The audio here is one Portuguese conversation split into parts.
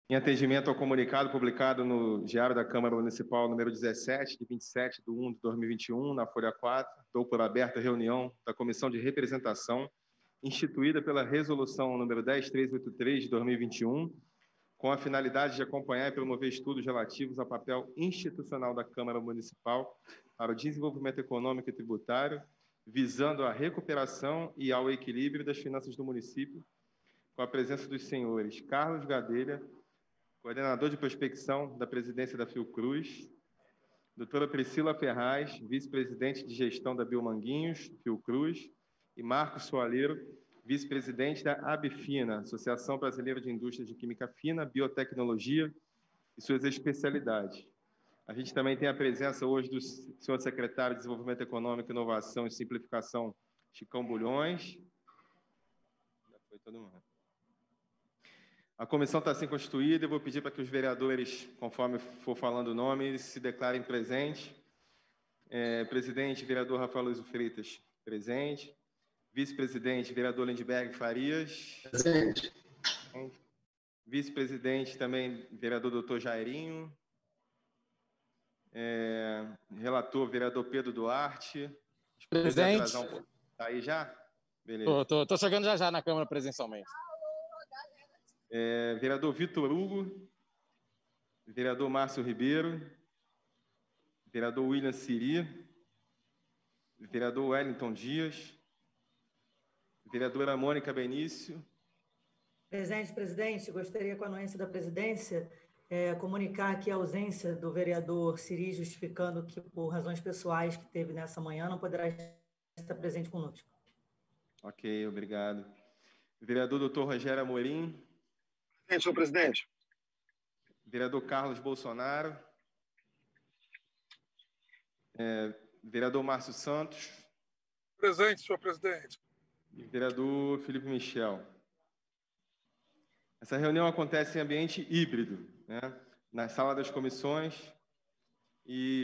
Em atendimento ao comunicado publicado no Diário da Câmara Municipal número 17, de 27/1/2021, na Folha 4, dou por aberta a reunião da Comissão de Representação, instituída pela Resolução número 10383 de 2021, com a finalidade de acompanhar e promover estudos relativos ao papel institucional da Câmara Municipal para o desenvolvimento econômico e tributário, visando a recuperação e ao equilíbrio das finanças do município, com a presença dos senhores Carlos Gadelha, coordenador de prospecção da presidência da Fiocruz, doutora Priscila Ferraz, vice-presidente de gestão da Biomanguinhos, Fiocruz, e Marcos Soaleiro, vice-presidente da Abfina, Associação Brasileira de Indústrias de Química Fina, Biotecnologia e suas especialidades. A gente também tem a presença hoje do senhor secretário de Desenvolvimento Econômico, Inovação e Simplificação, Chicão Bulhões. Já foi todo mundo. A comissão está assim constituída. Eu vou pedir para que os vereadores, conforme for falando o nome, se declarem presentes. Presidente, vereador Rafael Luiz Freitas, presente. Vice-presidente, vereador Lindbergh Farias. Presente. Vice-presidente também, vereador doutor Jairinho. Relator, vereador Pedro Duarte. Presente. Está aí já? Beleza. Estou chegando já na Câmara presencialmente. Vereador Vitor Hugo, vereador Márcio Ribeiro, vereador William Siri, vereador Wellington Dias, vereadora Mônica Benício. Presente, presidente. Gostaria, com a anuência da presidência, comunicar aqui a ausência do vereador Siri, justificando que, por razões pessoais que teve nessa manhã, não poderá estar presente conosco. Ok, obrigado. Vereador doutor Rogério Amorim. Senhor presidente. Vereador Carlos Bolsonaro. Vereador Márcio Santos. Presente, senhor presidente. E vereador Felipe Michel. Essa reunião acontece em ambiente híbrido, né? Na sala das comissões.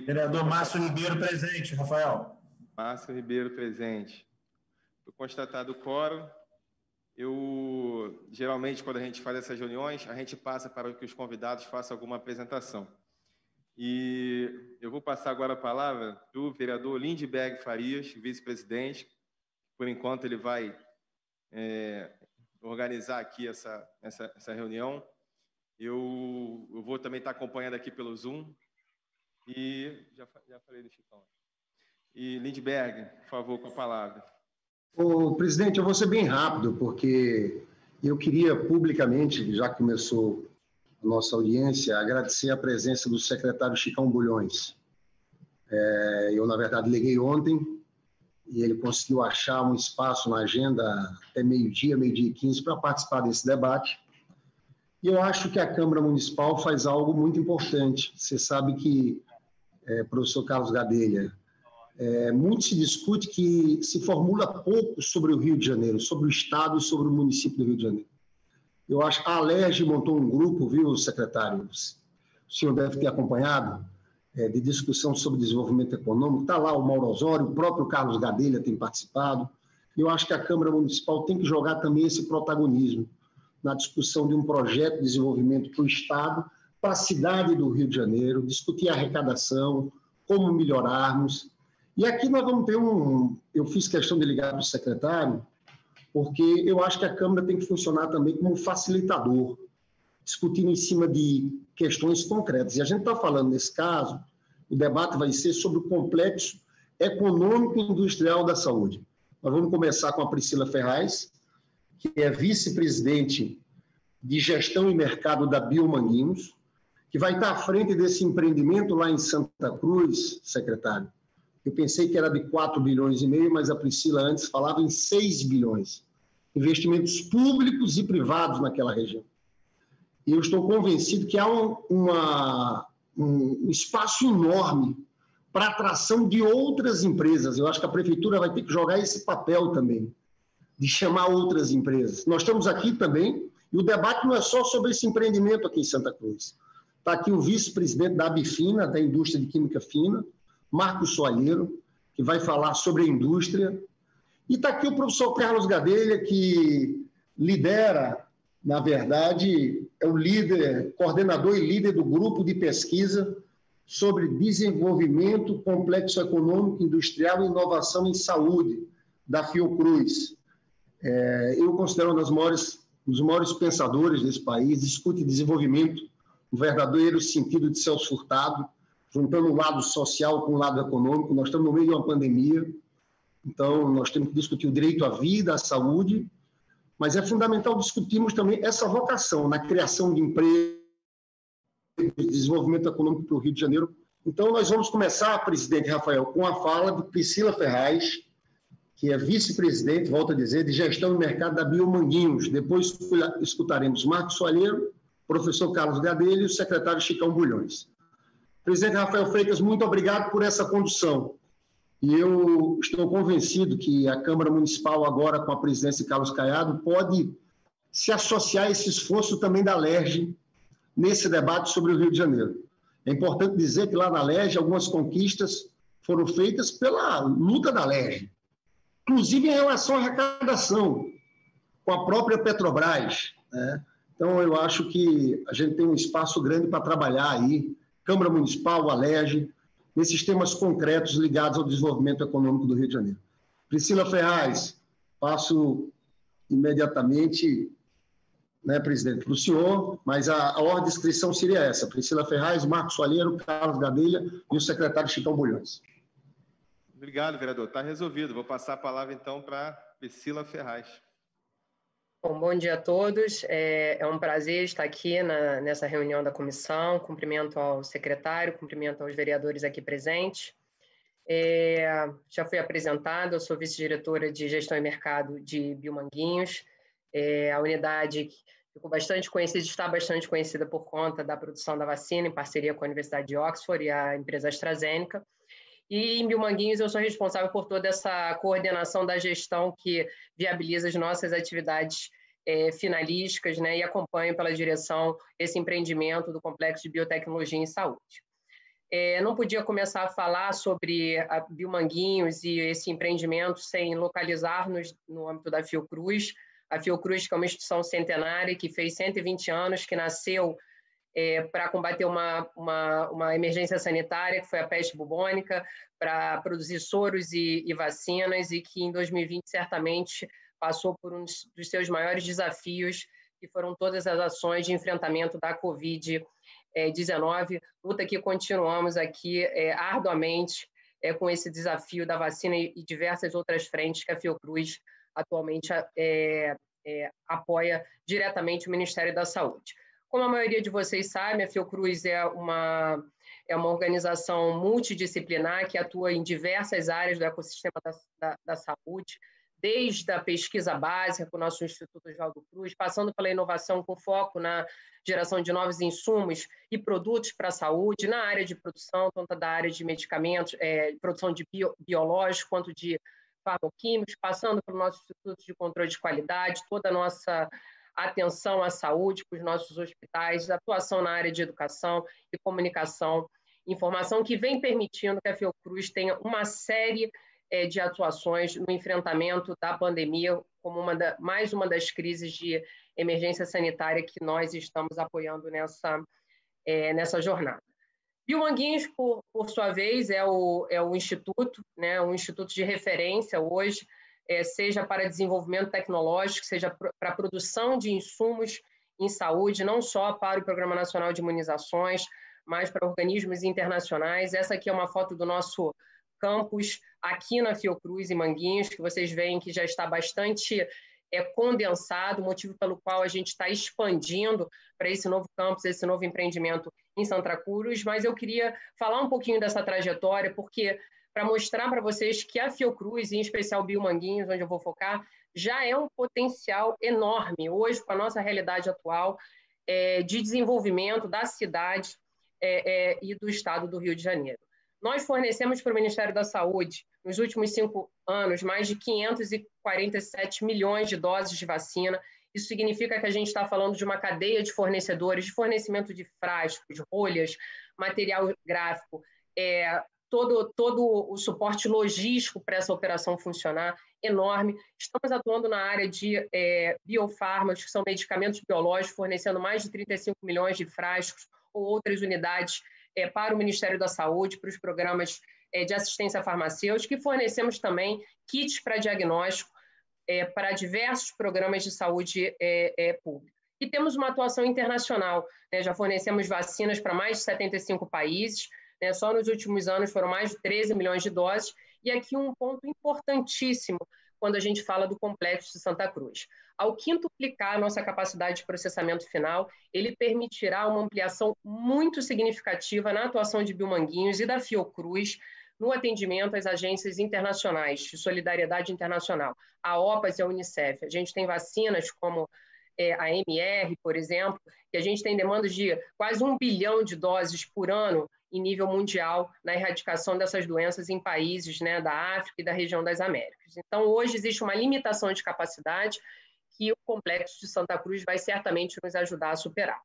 Vereador Márcio Ribeiro presente, Rafael. Márcio Ribeiro presente. Foi constatado o quórum. Geralmente, quando a gente faz essas reuniões, a gente passa para que os convidados façam alguma apresentação. E eu vou passar agora a palavra para o vereador Lindbergh Farias, vice-presidente. Por enquanto, ele vai organizar aqui essa reunião. Eu vou também estar acompanhando aqui pelo Zoom. E já falei do Chicão. E Lindbergh, por favor, com a palavra. Ô, presidente, eu vou ser bem rápido, porque eu queria publicamente, já que começou a nossa audiência, agradecer a presença do secretário Chicão Bulhões. Eu, na verdade, liguei ontem e ele conseguiu achar um espaço na agenda até meio-dia e 15 para participar desse debate. E eu acho que a Câmara Municipal faz algo muito importante. Você sabe que, professor Carlos Gadelha, muito se discute que se formula pouco sobre o Rio de Janeiro, sobre o Estado e sobre o município do Rio de Janeiro. Eu acho que a Alerj montou um grupo, viu, secretário? O senhor deve ter acompanhado, de discussão sobre desenvolvimento econômico. Está lá o Mauro Osório, o próprio Carlos Gadelha tem participado. Eu acho que a Câmara Municipal tem que jogar também esse protagonismo na discussão de um projeto de desenvolvimento para o Estado, para a cidade do Rio de Janeiro, discutir a arrecadação, como melhorarmos. E aqui nós vamos ter eu fiz questão de ligar para o secretário, porque eu acho que a Câmara tem que funcionar também como facilitador, discutindo em cima de questões concretas. E a gente está falando, nesse caso, o debate vai ser sobre o complexo econômico e industrial da saúde. Nós vamos começar com a Priscila Ferraz, que é vice-presidente de gestão e mercado da Biomanguinhos, que vai estar à frente desse empreendimento lá em Santa Cruz, secretário. Eu pensei que era de 4,5 bilhões, mas a Priscila antes falava em 6 bilhões. Investimentos públicos e privados naquela região. E eu estou convencido que há um espaço enorme para atração de outras empresas. Eu acho que a Prefeitura vai ter que jogar esse papel também, de chamar outras empresas. Nós estamos aqui também, e o debate não é só sobre esse empreendimento aqui em Santa Cruz. Está aqui o vice-presidente da Abfina, da indústria de química fina, Marcos Soaleiro, que vai falar sobre a indústria. E está aqui o professor Carlos Gadelha, que lidera na verdade, é o líder, coordenador e líder do grupo de pesquisa sobre desenvolvimento, complexo econômico, industrial e inovação em saúde, da Fiocruz. Eu considero um dos maiores pensadores desse país, discute desenvolvimento no verdadeiro sentido de Celso Furtado, juntando o lado social com o lado econômico. Nós estamos no meio de uma pandemia, então nós temos que discutir o direito à vida, à saúde, mas é fundamental discutirmos também essa vocação na criação de emprego, desenvolvimento econômico para o Rio de Janeiro. Então, nós vamos começar, presidente Rafael, com a fala de Priscila Ferraz, que é vice-presidente, volto a dizer, de gestão e mercado da Biomanguinhos. Depois escutaremos Marcos Soalheiro, professor Carlos Gadelha e o secretário Chicão Bulhões. Presidente Rafael Freitas, muito obrigado por essa condução. E eu estou convencido que a Câmara Municipal, agora com a presidência de Carlos Caiado, pode se associar a esse esforço também da LERJ nesse debate sobre o Rio de Janeiro. É importante dizer que lá na LERJ algumas conquistas foram feitas pela luta da LERJ, inclusive em relação à arrecadação, com a própria Petrobras, né? Então, eu acho que a gente tem um espaço grande para trabalhar aí, Câmara Municipal, a LERJ, nesses temas concretos ligados ao desenvolvimento econômico do Rio de Janeiro. Priscila Ferraz, passo imediatamente, né, presidente, para o senhor, mas a ordem de inscrição seria essa: Priscila Ferraz, Marcos Soalheiro, Carlos Gadelha e o secretário Chicão Bulhões. Obrigado, vereador. Está resolvido. Vou passar a palavra, então, para Priscila Ferraz. Bom dia a todos. É um prazer estar aqui nessa reunião da comissão. Cumprimento ao secretário, cumprimento aos vereadores aqui presentes. Já fui apresentada, eu sou vice-diretora de Gestão e Mercado de Biomanguinhos. A unidade ficou bastante conhecida, está bastante conhecida por conta da produção da vacina, em parceria com a Universidade de Oxford e a empresa AstraZeneca. E em Biomanguinhos eu sou responsável por toda essa coordenação da gestão que viabiliza as nossas atividades finalísticas, né, e acompanho pela direção esse empreendimento do Complexo de Biotecnologia em Saúde. Não podia começar a falar sobre a Biomanguinhos e esse empreendimento sem localizar-nos no âmbito da Fiocruz. A Fiocruz, que é uma instituição centenária que fez 120 anos, que nasceu para combater uma emergência sanitária, que foi a peste bubônica, para produzir soros e vacinas, e que em 2020 certamente passou por um dos seus maiores desafios, que foram todas as ações de enfrentamento da Covid-19, luta que continuamos aqui arduamente com esse desafio da vacina e diversas outras frentes que a Fiocruz atualmente apoia diretamente o Ministério da Saúde. Como a maioria de vocês sabe, a Fiocruz é uma organização multidisciplinar que atua em diversas áreas do ecossistema da saúde, desde a pesquisa básica com o nosso Instituto Oswaldo Cruz, passando pela inovação com foco na geração de novos insumos e produtos para a saúde, na área de produção, tanto da área de medicamentos, produção de biológicos, quanto de farmoquímicos, passando pelo nosso Instituto de Controle de Qualidade, toda a nossa atenção à saúde com os nossos hospitais, atuação na área de educação e comunicação, informação que vem permitindo que a Fiocruz tenha uma série de atuações no enfrentamento da pandemia, como mais uma das crises de emergência sanitária que nós estamos apoiando nessa jornada. Biomanguinhos, por sua vez, é o instituto, né, um instituto de referência hoje, seja para desenvolvimento tecnológico, seja para a produção de insumos em saúde, não só para o Programa Nacional de Imunizações, mas para organismos internacionais. Essa aqui é uma foto do nosso campus aqui na Fiocruz, em Manguinhos, que vocês veem que já está bastante condensado, motivo pelo qual a gente está expandindo para esse novo campus, esse novo empreendimento em Santa Cruz. Mas eu queria falar um pouquinho dessa trajetória, porque para mostrar para vocês que a Fiocruz, em especial Biomanguinhos, onde eu vou focar, já é um potencial enorme hoje, com a nossa realidade atual de desenvolvimento da cidade e do estado do Rio de Janeiro. Nós fornecemos para o Ministério da Saúde, nos últimos 5 anos, mais de 547 milhões de doses de vacina. Isso significa que a gente está falando de uma cadeia de fornecedores, de fornecimento de frascos, rolhas, material gráfico, todo o suporte logístico para essa operação funcionar, enorme. Estamos atuando na área de biofármacos, que são medicamentos biológicos, fornecendo mais de 35 milhões de frascos ou outras unidades para o Ministério da Saúde, para os programas de assistência farmacêutica, e fornecemos também kits para diagnóstico para diversos programas de saúde pública. E temos uma atuação internacional, né? Já fornecemos vacinas para mais de 75 países, né? Só nos últimos anos foram mais de 13 milhões de doses, e aqui um ponto importantíssimo quando a gente fala do Complexo de Santa Cruz. Ao quintuplicar a nossa capacidade de processamento final, ele permitirá uma ampliação muito significativa na atuação de Biomanguinhos e da Fiocruz no atendimento às agências internacionais de solidariedade internacional, a OPAS e a Unicef. A gente tem vacinas como a MR, por exemplo, que a gente tem demandas de quase 1 bilhão de doses por ano em nível mundial na erradicação dessas doenças em países, né, da África e da região das Américas. Então, hoje existe uma limitação de capacidade que o Complexo de Santa Cruz vai certamente nos ajudar a superar.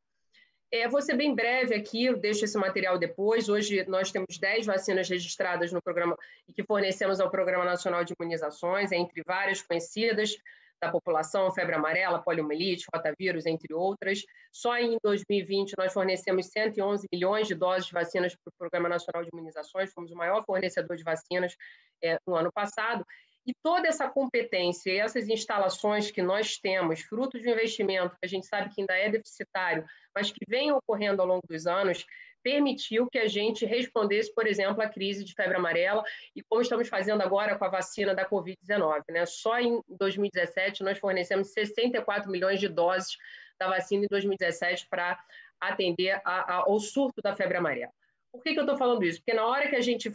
Vou ser bem breve aqui, eu deixo esse material depois. Hoje nós temos 10 vacinas registradas no programa e que fornecemos ao Programa Nacional de Imunizações, entre várias conhecidas da população, febre amarela, poliomielite, rotavírus, entre outras. Só em 2020 nós fornecemos 111 milhões de doses de vacinas para o Programa Nacional de Imunizações, fomos o maior fornecedor de vacinas no ano passado. E toda essa competência e essas instalações que nós temos, fruto de um investimento que a gente sabe que ainda é deficitário, mas que vem ocorrendo ao longo dos anos, permitiu que a gente respondesse, por exemplo, à crise de febre amarela, e como estamos fazendo agora com a vacina da Covid-19, né? Só em 2017 nós fornecemos 64 milhões de doses da vacina em 2017 para atender ao surto da febre amarela. Por que eu estou falando isso? Porque na hora que a gente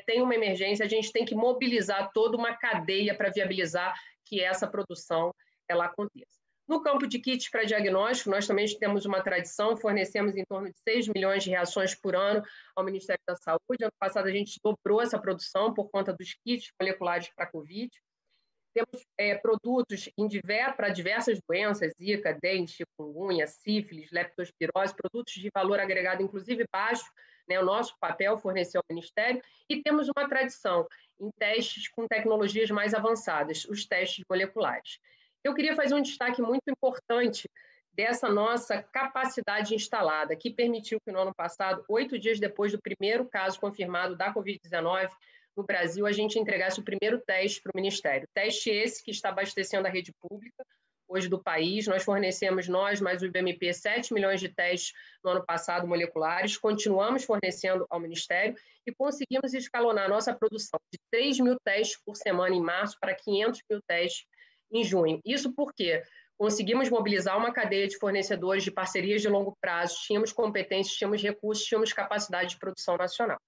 tem uma emergência, a gente tem que mobilizar toda uma cadeia para viabilizar que essa produção ela aconteça. No campo de kits para diagnóstico, nós também temos uma tradição, fornecemos em torno de 6 milhões de reações por ano ao Ministério da Saúde. Ano passado a gente dobrou essa produção por conta dos kits moleculares para a Covid. Temos produtos para diversas doenças, Zika, dengue, chikungunya, sífilis, leptospirose, produtos de valor agregado, inclusive baixo, né? O nosso papel fornecer ao Ministério, e temos uma tradição em testes com tecnologias mais avançadas, os testes moleculares. Eu queria fazer um destaque muito importante dessa nossa capacidade instalada, que permitiu que no ano passado, 8 dias depois do primeiro caso confirmado da Covid-19 no Brasil, a gente entregasse o primeiro teste para o Ministério. Teste esse que está abastecendo a rede pública hoje do país. Nós fornecemos, mais o IBMP, 7 milhões de testes no ano passado moleculares, continuamos fornecendo ao Ministério e conseguimos escalonar a nossa produção de 3 mil testes por semana em março para 500 mil testes em junho. Isso porque conseguimos mobilizar uma cadeia de fornecedores de parcerias de longo prazo, tínhamos competências, tínhamos recursos, tínhamos capacidade de produção nacional.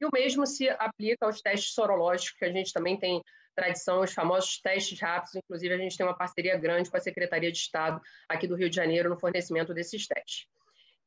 E o mesmo se aplica aos testes sorológicos, que a gente também tem tradição, os famosos testes rápidos, inclusive a gente tem uma parceria grande com a Secretaria de Estado aqui do Rio de Janeiro no fornecimento desses testes.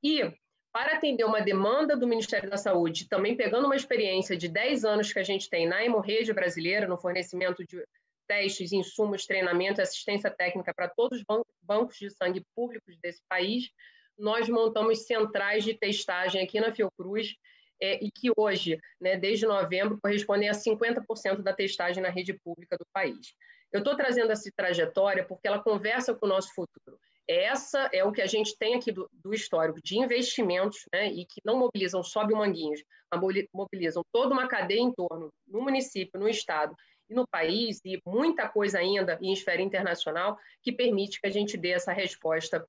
E para atender uma demanda do Ministério da Saúde, também pegando uma experiência de 10 anos que a gente tem na hemorragia brasileira, no fornecimento de testes, insumos, treinamento e assistência técnica para todos os bancos de sangue públicos desse país, nós montamos centrais de testagem aqui na Fiocruz, e que hoje, né, desde novembro, correspondem a 50% da testagem na rede pública do país. Eu estou trazendo essa trajetória porque ela conversa com o nosso futuro. Essa é o que a gente tem aqui do histórico de investimentos, né, e que não mobilizam só Biomanguinhos, mas mobilizam toda uma cadeia em torno, no município, no estado e no país, e muita coisa ainda em esfera internacional, que permite que a gente dê essa resposta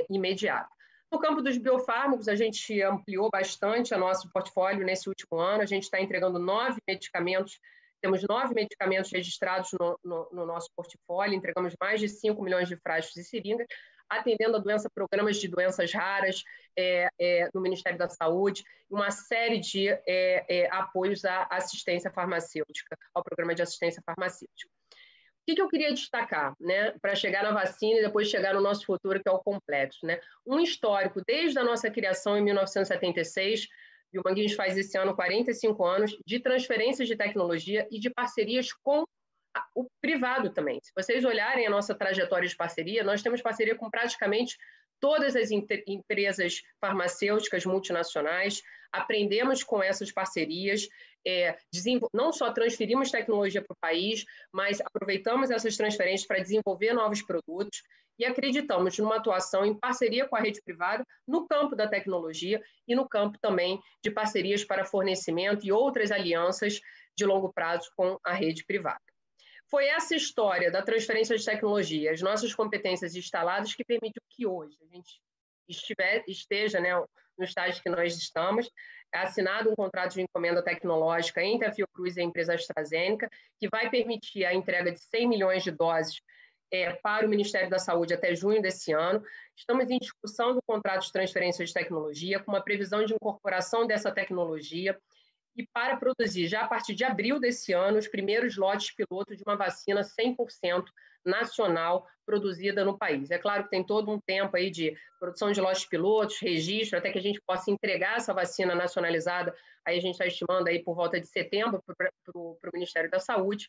imediata. No campo dos biofármacos, a gente ampliou bastante o nosso portfólio nesse último ano, a gente está entregando 9 medicamentos, temos 9 medicamentos registrados no nosso portfólio, entregamos mais de 5 milhões de frascos e seringas, atendendo a programas de doenças raras no Ministério da Saúde, uma série de apoios à assistência farmacêutica, ao programa de assistência farmacêutica. O que eu queria destacar, né, para chegar na vacina e depois chegar no nosso futuro, que é o complexo, né? Um histórico, desde a nossa criação em 1976, Biomanguinhos faz esse ano 45 anos, de transferências de tecnologia e de parcerias com o privado também. Se vocês olharem a nossa trajetória de parceria, nós temos parceria com praticamente todas as empresas farmacêuticas multinacionais, aprendemos com essas parcerias, não só transferimos tecnologia para o país, mas aproveitamos essas transferências para desenvolver novos produtos e acreditamos numa atuação em parceria com a rede privada no campo da tecnologia e no campo também de parcerias para fornecimento e outras alianças de longo prazo com a rede privada. Foi essa história da transferência de tecnologia, as nossas competências instaladas, que permitiu que hoje a gente esteja, né, no estágio que nós estamos, assinado um contrato de encomenda tecnológica entre a Fiocruz e a empresa AstraZeneca, que vai permitir a entrega de 100 milhões de doses para o Ministério da Saúde até junho desse ano. Estamos em discussão do contrato de transferência de tecnologia, com uma previsão de incorporação dessa tecnologia, e para produzir, já a partir de abril desse ano, os primeiros lotes piloto de uma vacina 100% nacional produzida no país. É claro que tem todo um tempo aí de produção de lotes pilotos, registro, até que a gente possa entregar essa vacina nacionalizada, aí a gente está estimando aí por volta de setembro para o Ministério da Saúde,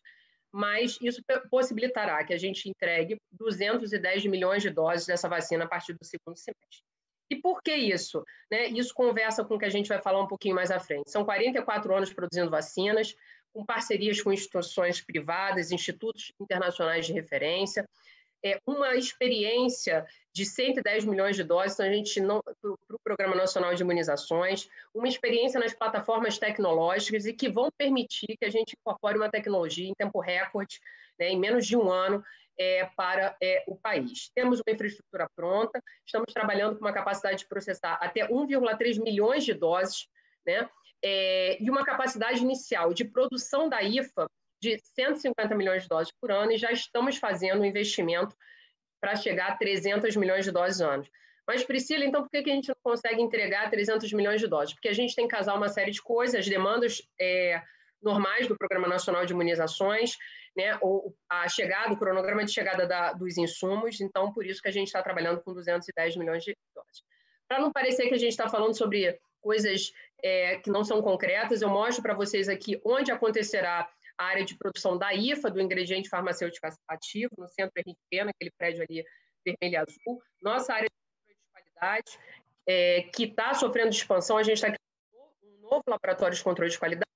mas isso possibilitará que a gente entregue 210 milhões de doses dessa vacina a partir do segundo semestre. E por que isso? Né? Isso conversa com o que a gente vai falar um pouquinho mais à frente. São 44 anos produzindo vacinas, com parcerias com instituições privadas, institutos internacionais de referência, uma experiência de 110 milhões de doses para o Programa Nacional de Imunizações, uma experiência nas plataformas tecnológicas e que vão permitir que a gente incorpore uma tecnologia em tempo recorde, né, em menos de um ano, para o país. Temos uma infraestrutura pronta, estamos trabalhando com uma capacidade de processar até 1,3 milhões de doses, né, e uma capacidade inicial de produção da IFA de 150 milhões de doses por ano, e já estamos fazendo um investimento para chegar a 300 milhões de doses ano. Mas, Priscila, então por que a gente não consegue entregar 300 milhões de doses? Porque a gente tem que casar uma série de coisas, as demandas normais do Programa Nacional de Imunizações, né, o cronograma de chegada dos insumos, então por isso que a gente está trabalhando com 210 milhões de doses. Para não parecer que a gente está falando sobre coisas que não são concretas, eu mostro para vocês aqui onde acontecerá a área de produção da IFA, do ingrediente farmacêutico ativo, no Centro Henrique Pena, aquele prédio ali vermelho e azul. Nossa área de qualidade, que está sofrendo de expansão, a gente está criando um novo laboratório de controle de qualidade.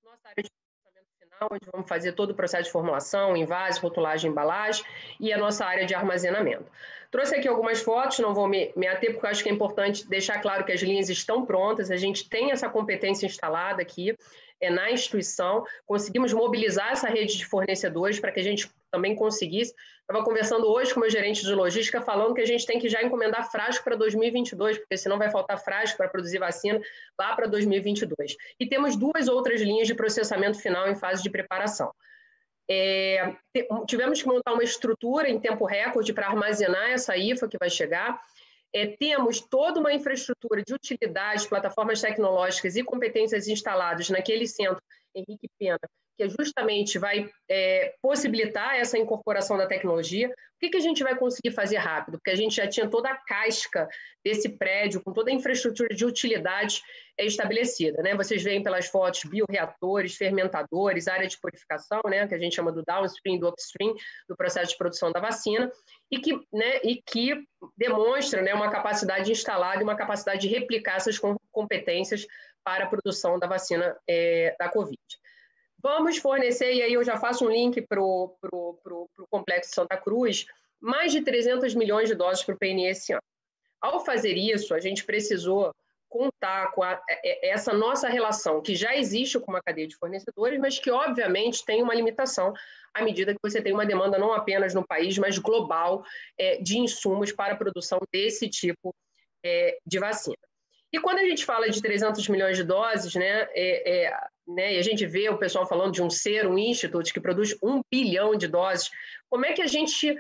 Nossa área de processamento final, onde vamos fazer todo o processo de formulação, invase, rotulagem, embalagem, e a nossa área de armazenamento. Trouxe aqui algumas fotos, não vou me ater, porque eu acho que é importante deixar claro que as linhas estão prontas, a gente tem essa competência instalada aqui, na instituição, conseguimos mobilizar essa rede de fornecedores para que a gente também conseguisse. Estava conversando hoje com o meu gerente de logística, falando que a gente tem que já encomendar frasco para 2022, porque senão vai faltar frasco para produzir vacina lá para 2022. E temos 2 outras linhas de processamento final em fase de preparação. Tivemos que montar uma estrutura em tempo recorde para armazenar essa IFA que vai chegar. Temos toda uma infraestrutura de utilidade, plataformas tecnológicas e competências instaladas naquele centro Henrique Pena, que justamente vai possibilitar essa incorporação da tecnologia. O que a gente vai conseguir fazer rápido? Porque a gente já tinha toda a casca desse prédio, com toda a infraestrutura de utilidade estabelecida, né? Vocês veem pelas fotos bioreatores, fermentadores, área de purificação, né, que a gente chama do downstream, do upstream, do processo de produção da vacina, e que demonstra, né, uma capacidade instalada e uma capacidade de replicar essas competências para a produção da vacina da Covid. Vamos fornecer, e aí eu já faço um link para o Complexo Santa Cruz, mais de 300 milhões de doses para o PNI esse ano. Ao fazer isso, a gente precisou contar com essa nossa relação, que já existe com uma cadeia de fornecedores, mas que, obviamente, tem uma limitação à medida que você tem uma demanda não apenas no país, mas global, de insumos para a produção desse tipo de vacina. E quando a gente fala de 300 milhões de doses, né, e a gente vê o pessoal falando de um Serum Institute que produz 1 bilhão de doses, como é que a gente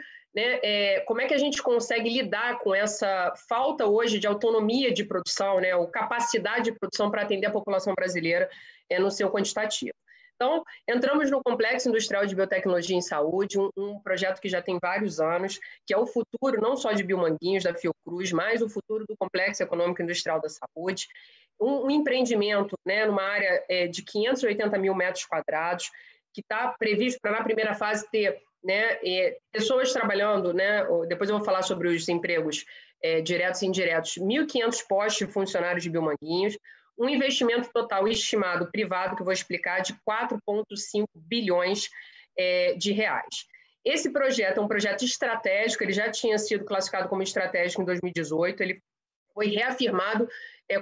consegue lidar com essa falta hoje de autonomia de produção, né, ou capacidade de produção para atender a população brasileira no seu quantitativo? Então, entramos no Complexo Industrial de Biotecnologia em Saúde, um projeto que já tem vários anos, que é o futuro não só de Biomanguinhos, da Fiocruz, mas o futuro do Complexo Econômico Industrial da Saúde. Um empreendimento, né, numa área de 580 mil metros quadrados, que está previsto para, na primeira fase, ter, né, pessoas trabalhando, né, depois eu vou falar sobre os empregos diretos e indiretos, 1.500 postos de funcionários de Biomanguinhos, um investimento total estimado privado, que eu vou explicar, de 4,5 bilhões de reais. Esse projeto é um projeto estratégico, ele já tinha sido classificado como estratégico em 2018, ele foi reafirmado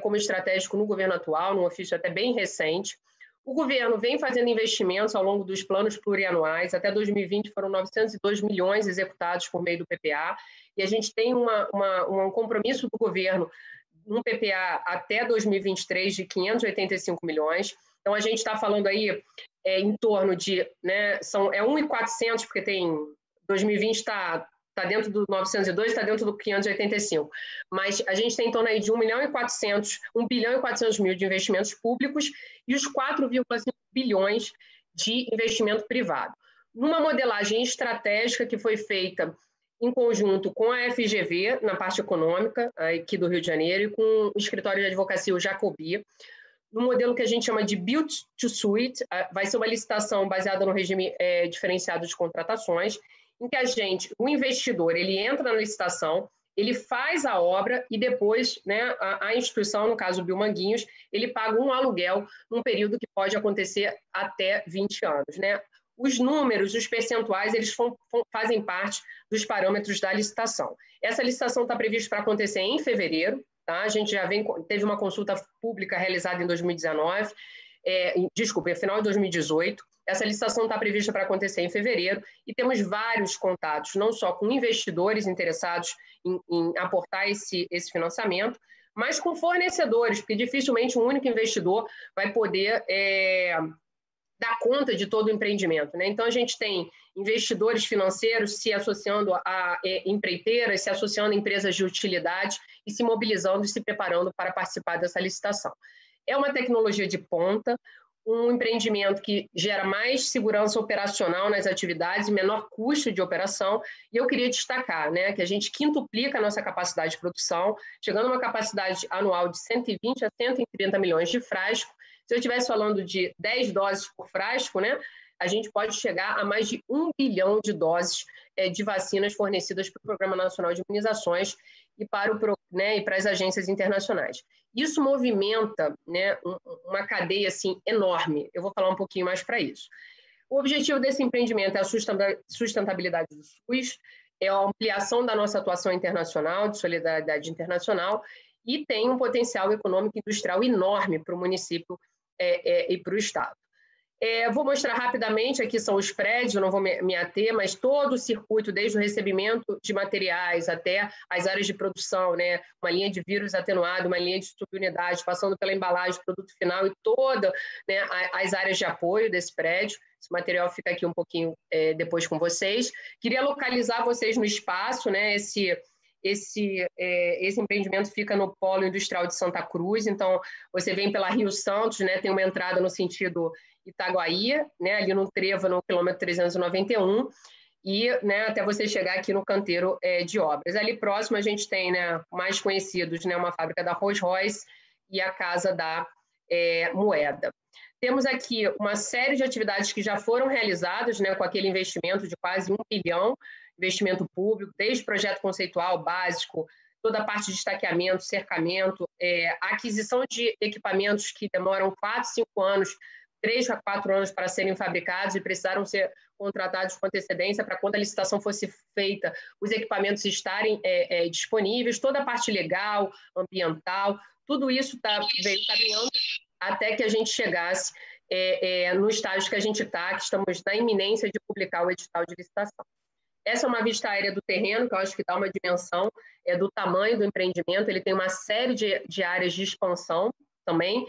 como estratégico no governo atual, num ofício até bem recente. O governo vem fazendo investimentos ao longo dos planos plurianuais, até 2020 foram 902 milhões executados por meio do PPA, e a gente tem um compromisso do governo no PPA até 2023 de 585 milhões. Então, a gente está falando aí em torno de, né, 1.400, porque tem 2020 está dentro do 902, está dentro do 585. Mas a gente tem em torno aí de 1 bilhão e 400 mil de investimentos públicos e os 4,5 bilhões de investimento privado. Numa modelagem estratégica que foi feita em conjunto com a FGV, na parte econômica, aqui do Rio de Janeiro, e com o escritório de advocacia, o Jacobi, no modelo que a gente chama de Build to Suit, vai ser uma licitação baseada no regime diferenciado de contratações, em que o investidor, ele entra na licitação, ele faz a obra e depois, né, a instituição, no caso o Biomanguinhos, ele paga um aluguel num período que pode acontecer até 20 anos, né? Os números, os percentuais, eles fazem parte dos parâmetros da licitação. Essa licitação está prevista para acontecer em fevereiro, tá? A gente já teve uma consulta pública realizada em 2019, final de 2018. Essa licitação está prevista para acontecer em fevereiro e temos vários contatos, não só com investidores interessados em aportar esse financiamento, mas com fornecedores, porque dificilmente um único investidor vai poder dar conta de todo o empreendimento, né? Então, a gente tem investidores financeiros se associando a empreiteiras, se associando a empresas de utilidade e se mobilizando e se preparando para participar dessa licitação. É uma tecnologia de ponta, um empreendimento que gera mais segurança operacional nas atividades e menor custo de operação. E eu queria destacar, né, que a gente quintuplica a nossa capacidade de produção, chegando a uma capacidade anual de 120 a 130 milhões de frascos. Se eu estivesse falando de 10 doses por frasco, né, a gente pode chegar a mais de 1 bilhão de doses de vacinas fornecidas pelo Programa Nacional de Imunizações e para as agências internacionais. Isso movimenta, né, uma cadeia assim, enorme. Eu vou falar um pouquinho mais para isso. O objetivo desse empreendimento é a sustentabilidade do SUS, é a ampliação da nossa atuação internacional, de solidariedade internacional, e tem um potencial econômico e industrial enorme para o município e para o Estado. Vou mostrar rapidamente, aqui são os prédios, eu não vou me ater, mas todo o circuito, desde o recebimento de materiais até as áreas de produção, né? Uma linha de vírus atenuado, uma linha de subunidade, passando pela embalagem, produto final e toda, né, as áreas de apoio desse prédio. Esse material fica aqui um pouquinho depois com vocês. Queria localizar vocês no espaço, né? Esse empreendimento fica no Polo Industrial de Santa Cruz, então você vem pela Rio Santos, né, tem uma entrada no sentido Itaguaí, né, ali no trevo, no quilômetro 391, e, né, até você chegar aqui no canteiro de obras. Ali próximo a gente tem, né, mais conhecidos, né, uma fábrica da Rolls Royce e a Casa da Moeda. Temos aqui uma série de atividades que já foram realizadas, né, com aquele investimento de quase 1 bilhão, investimento público, desde projeto conceitual, básico, toda a parte de estaqueamento, cercamento, aquisição de equipamentos que demoram 4, 5 anos, 3 a 4 anos para serem fabricados e precisaram ser contratados com antecedência para quando a licitação fosse feita, os equipamentos estarem disponíveis, toda a parte legal, ambiental, tudo isso veio caminhando até que a gente chegasse no estágio que a gente está, que estamos na iminência de publicar o edital de licitação. Essa é uma vista aérea do terreno, que eu acho que dá uma dimensão do tamanho do empreendimento. Ele tem uma série de áreas de expansão também.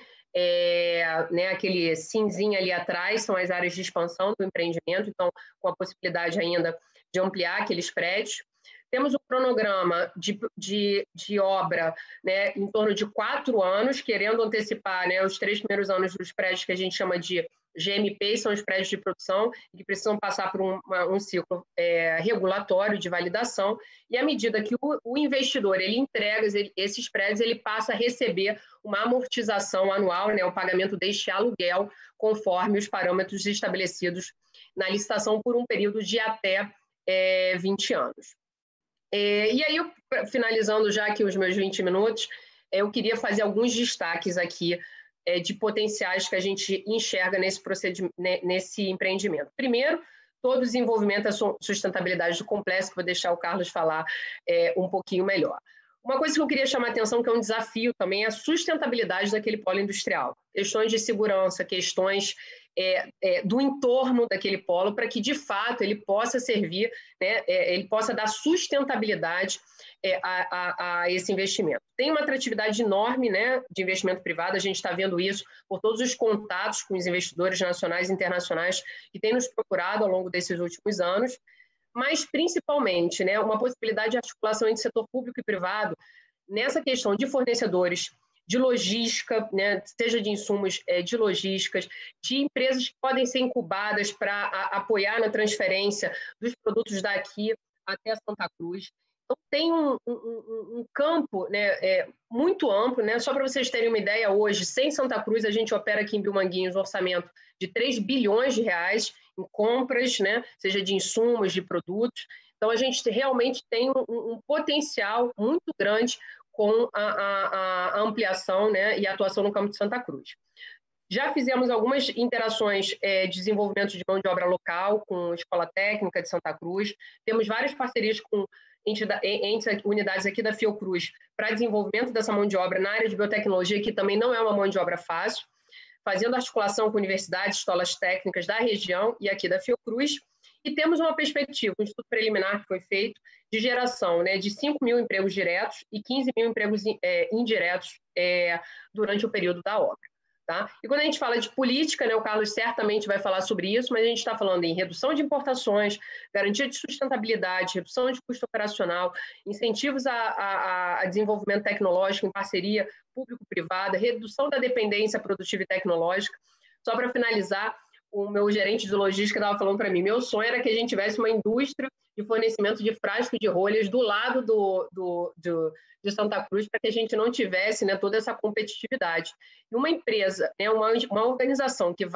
Né, aquele cinzinho ali atrás são as áreas de expansão do empreendimento, então com a possibilidade ainda de ampliar aqueles prédios. Temos um cronograma de obra, né, em torno de 4 anos, querendo antecipar, né, os 3 primeiros anos dos prédios que a gente chama de GMPs são os prédios de produção que precisam passar por um ciclo regulatório de validação, e à medida que o investidor ele entrega esses prédios, ele passa a receber uma amortização anual, né, o pagamento deste aluguel, conforme os parâmetros estabelecidos na licitação por um período de até 20 anos. E aí, finalizando já aqui os meus 20 minutos, eu queria fazer alguns destaques aqui de potenciais que a gente enxerga nesse empreendimento. Primeiro, todo o desenvolvimento da sustentabilidade do complexo, que vou deixar o Carlos falar um pouquinho melhor. Uma coisa que eu queria chamar a atenção, que é um desafio também, é a sustentabilidade daquele polo industrial. Questões de segurança, questões do entorno daquele polo, para que, de fato, ele possa servir, né, ele possa dar sustentabilidade a esse investimento. Tem uma atratividade enorme, né, de investimento privado, a gente está vendo isso por todos os contatos com os investidores nacionais e internacionais que têm nos procurado ao longo desses últimos anos, mas, principalmente, né, uma possibilidade de articulação entre setor público e privado nessa questão de fornecedores, de logística, né, seja de insumos de logísticas, de empresas que podem ser incubadas para apoiar na transferência dos produtos daqui até Santa Cruz. Então, tem um campo, né, muito amplo, né? Só para vocês terem uma ideia, hoje, sem Santa Cruz, a gente opera aqui em Bilmanguinhos um orçamento de 3 bilhões de reais em compras, né, seja de insumos, de produtos. Então, a gente realmente tem um potencial muito grande com a ampliação, né, e a atuação no campo de Santa Cruz. Já fizemos algumas interações de desenvolvimento de mão de obra local com a Escola Técnica de Santa Cruz. Temos várias parcerias com unidades aqui da Fiocruz para desenvolvimento dessa mão de obra na área de biotecnologia, que também não é uma mão de obra fácil, fazendo articulação com universidades, escolas técnicas da região e aqui da Fiocruz. E temos uma perspectiva, um estudo preliminar que foi feito, de geração, né, de 5 mil empregos diretos e 15 mil empregos indiretos durante o período da obra. Tá? E quando a gente fala de política, né, o Carlos certamente vai falar sobre isso, mas a gente está falando em redução de importações, garantia de sustentabilidade, redução de custo operacional, incentivos a desenvolvimento tecnológico em parceria público-privada, redução da dependência produtiva e tecnológica. Só para finalizar, o meu gerente de logística estava falando para mim, meu sonho era que a gente tivesse uma indústria de fornecimento de frasco de rolhas do lado de Santa Cruz, para que a gente não tivesse, né, toda essa competitividade. E uma empresa, né, uma organização que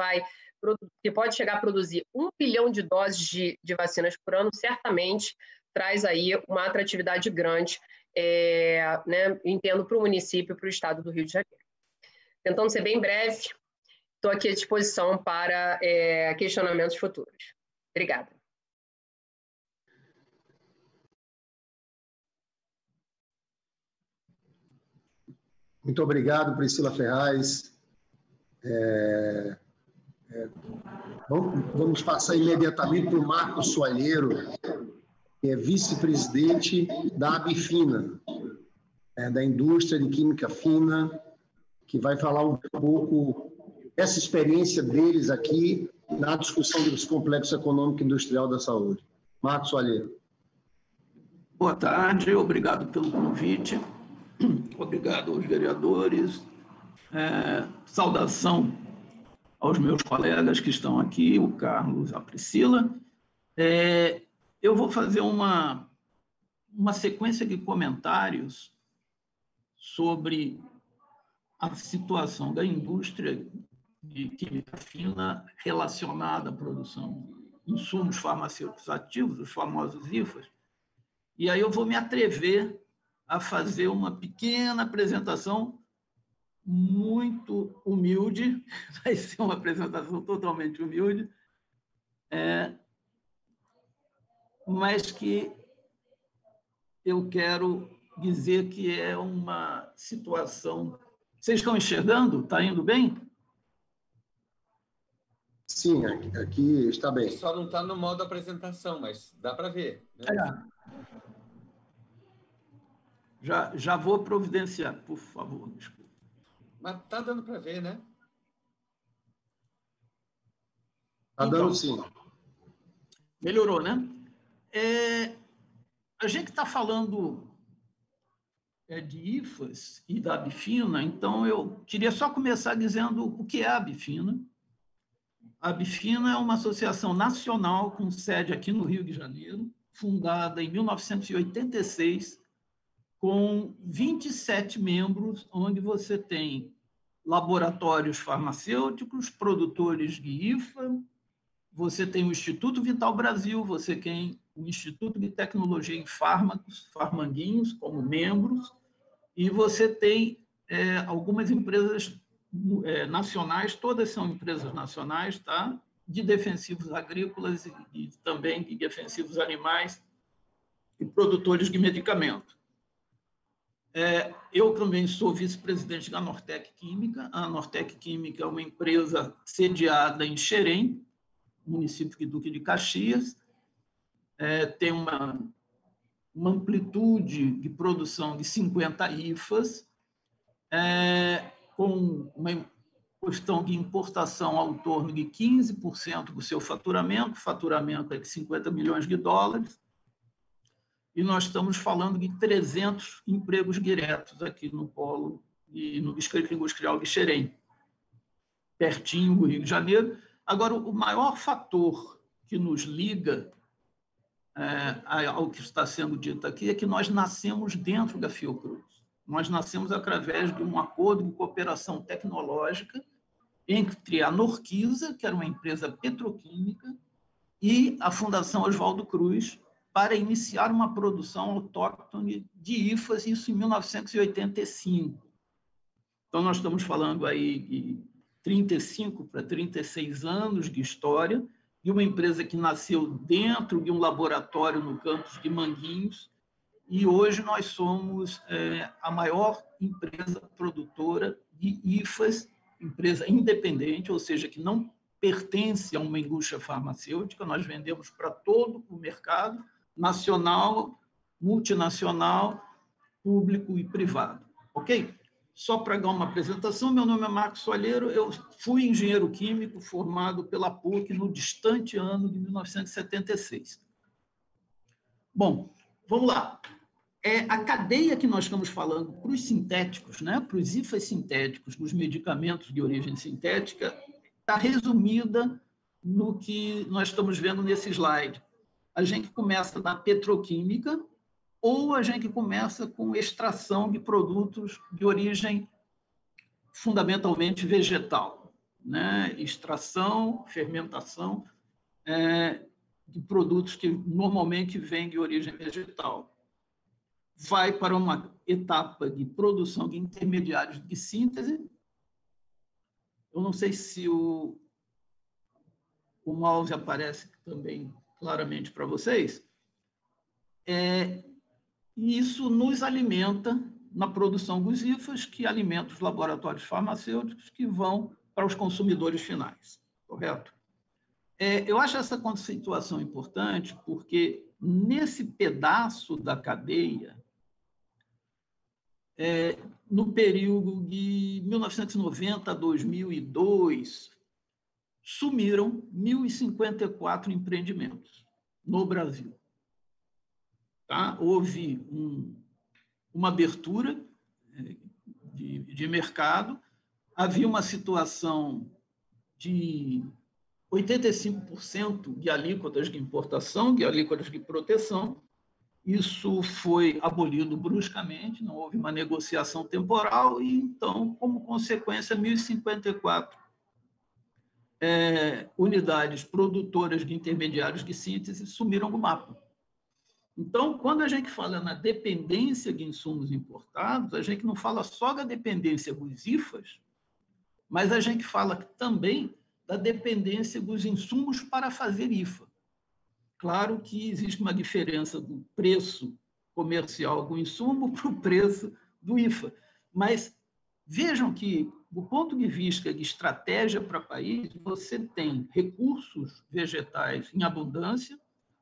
pode chegar a produzir 1 bilhão de doses de vacinas por ano, certamente traz aí uma atratividade grande, né, entendo, para o município e para o estado do Rio de Janeiro. Tentando ser bem breve, estou aqui à disposição para questionamentos futuros. Obrigada. Muito obrigado, Priscila Ferraz. Vamos passar imediatamente para o Marcos Soalheiro, que é vice-presidente da Abfina, da indústria de química fina, que vai falar um pouco dessa experiência deles aqui na discussão dos complexos econômico e industrial da saúde. Marcos Soalheiro. Boa tarde, obrigado pelo convite. Obrigado aos vereadores. Saudação aos meus colegas que estão aqui, o Carlos, a Priscila. Eu vou fazer uma sequência de comentários sobre a situação da indústria de química fina relacionada à produção de insumos farmacêuticos ativos, os famosos IFAs. E aí eu vou me atrever a fazer uma pequena apresentação muito humilde, vai ser uma apresentação totalmente humilde, mas que eu quero dizer que é uma situação... Vocês estão enxergando? Está indo bem? Sim, aqui está bem. Só não está no modo apresentação, mas dá para ver. Né? Já vou providenciar, por favor. Desculpa. Mas está dando para ver, né? Está dando sim. Melhorou, né? A gente está falando de IFAs e da Abfina, então eu queria só começar dizendo o que é a Abfina. A Bifina é uma associação nacional com sede aqui no Rio de Janeiro, fundada em 1986, com 27 membros, onde você tem laboratórios farmacêuticos, produtores de IFA, você tem o Instituto Vital Brasil, você tem o Instituto de Tecnologia em Fármacos, Farmanguinhos, como membros, e você tem algumas empresas nacionais, todas são empresas nacionais, tá? De defensivos agrícolas e também de defensivos animais e produtores de medicamento. Eu também sou vice-presidente da Nortec Química. A Nortec Química é uma empresa sediada em Xerém, município de Duque de Caxias. Tem uma amplitude de produção de 50 IFAs, com uma questão de importação ao torno de 15% do seu faturamento. O faturamento é de 50 milhões de dólares. E nós estamos falando de 300 empregos diretos aqui no polo e no Distrito Industrial de Xerém, pertinho do Rio de Janeiro. Agora, o maior fator que nos liga ao que está sendo dito aqui é que nós nascemos dentro da Fiocruz. Nós nascemos através de um acordo de cooperação tecnológica entre a Norquisa, que era uma empresa petroquímica, e a Fundação Oswaldo Cruz, para iniciar uma produção autóctone de IFAs, isso em 1985. Então, nós estamos falando aí de 35 para 36 anos de história, de uma empresa que nasceu dentro de um laboratório no campus de Manguinhos, e hoje nós somos a maior empresa produtora de IFAs, empresa independente, ou seja, que não pertence a uma indústria farmacêutica. Nós vendemos para todo o mercado, nacional, multinacional, público e privado. Ok? Só para dar uma apresentação, meu nome é Marcos Soalheiro, eu fui engenheiro químico formado pela PUC no distante ano de 1976. Bom, vamos lá. A cadeia que nós estamos falando para os sintéticos, né, para os IFAs sintéticos, dos medicamentos de origem sintética, está resumida no que nós estamos vendo nesse slide. A gente começa na petroquímica ou a gente começa com extração de produtos de origem fundamentalmente vegetal, né? Extração, fermentação de produtos que normalmente vêm de origem vegetal. Vai para uma etapa de produção de intermediários de síntese. Eu não sei se o mouse aparece também claramente para vocês. E isso nos alimenta na produção dos IFAs, que alimenta os laboratórios farmacêuticos que vão para os consumidores finais, correto? Eu acho essa conceituação importante porque nesse pedaço da cadeia, no período de 1990 a 2002, sumiram 1.054 empreendimentos no Brasil. Tá? Houve uma abertura de mercado, havia uma situação de 85% de alíquotas de importação, de alíquotas de proteção. Isso foi abolido bruscamente, não houve uma negociação temporal, e então, como consequência, 1.054 unidades produtoras de intermediários de síntese sumiram do mapa. Então, quando a gente fala na dependência de insumos importados, a gente não fala só da dependência dos IFAs, mas a gente fala também da dependência dos insumos para fazer IFA. Claro que existe uma diferença do preço comercial do insumo para o preço do IFA, mas vejam que, do ponto de vista de estratégia para o país, você tem recursos vegetais em abundância,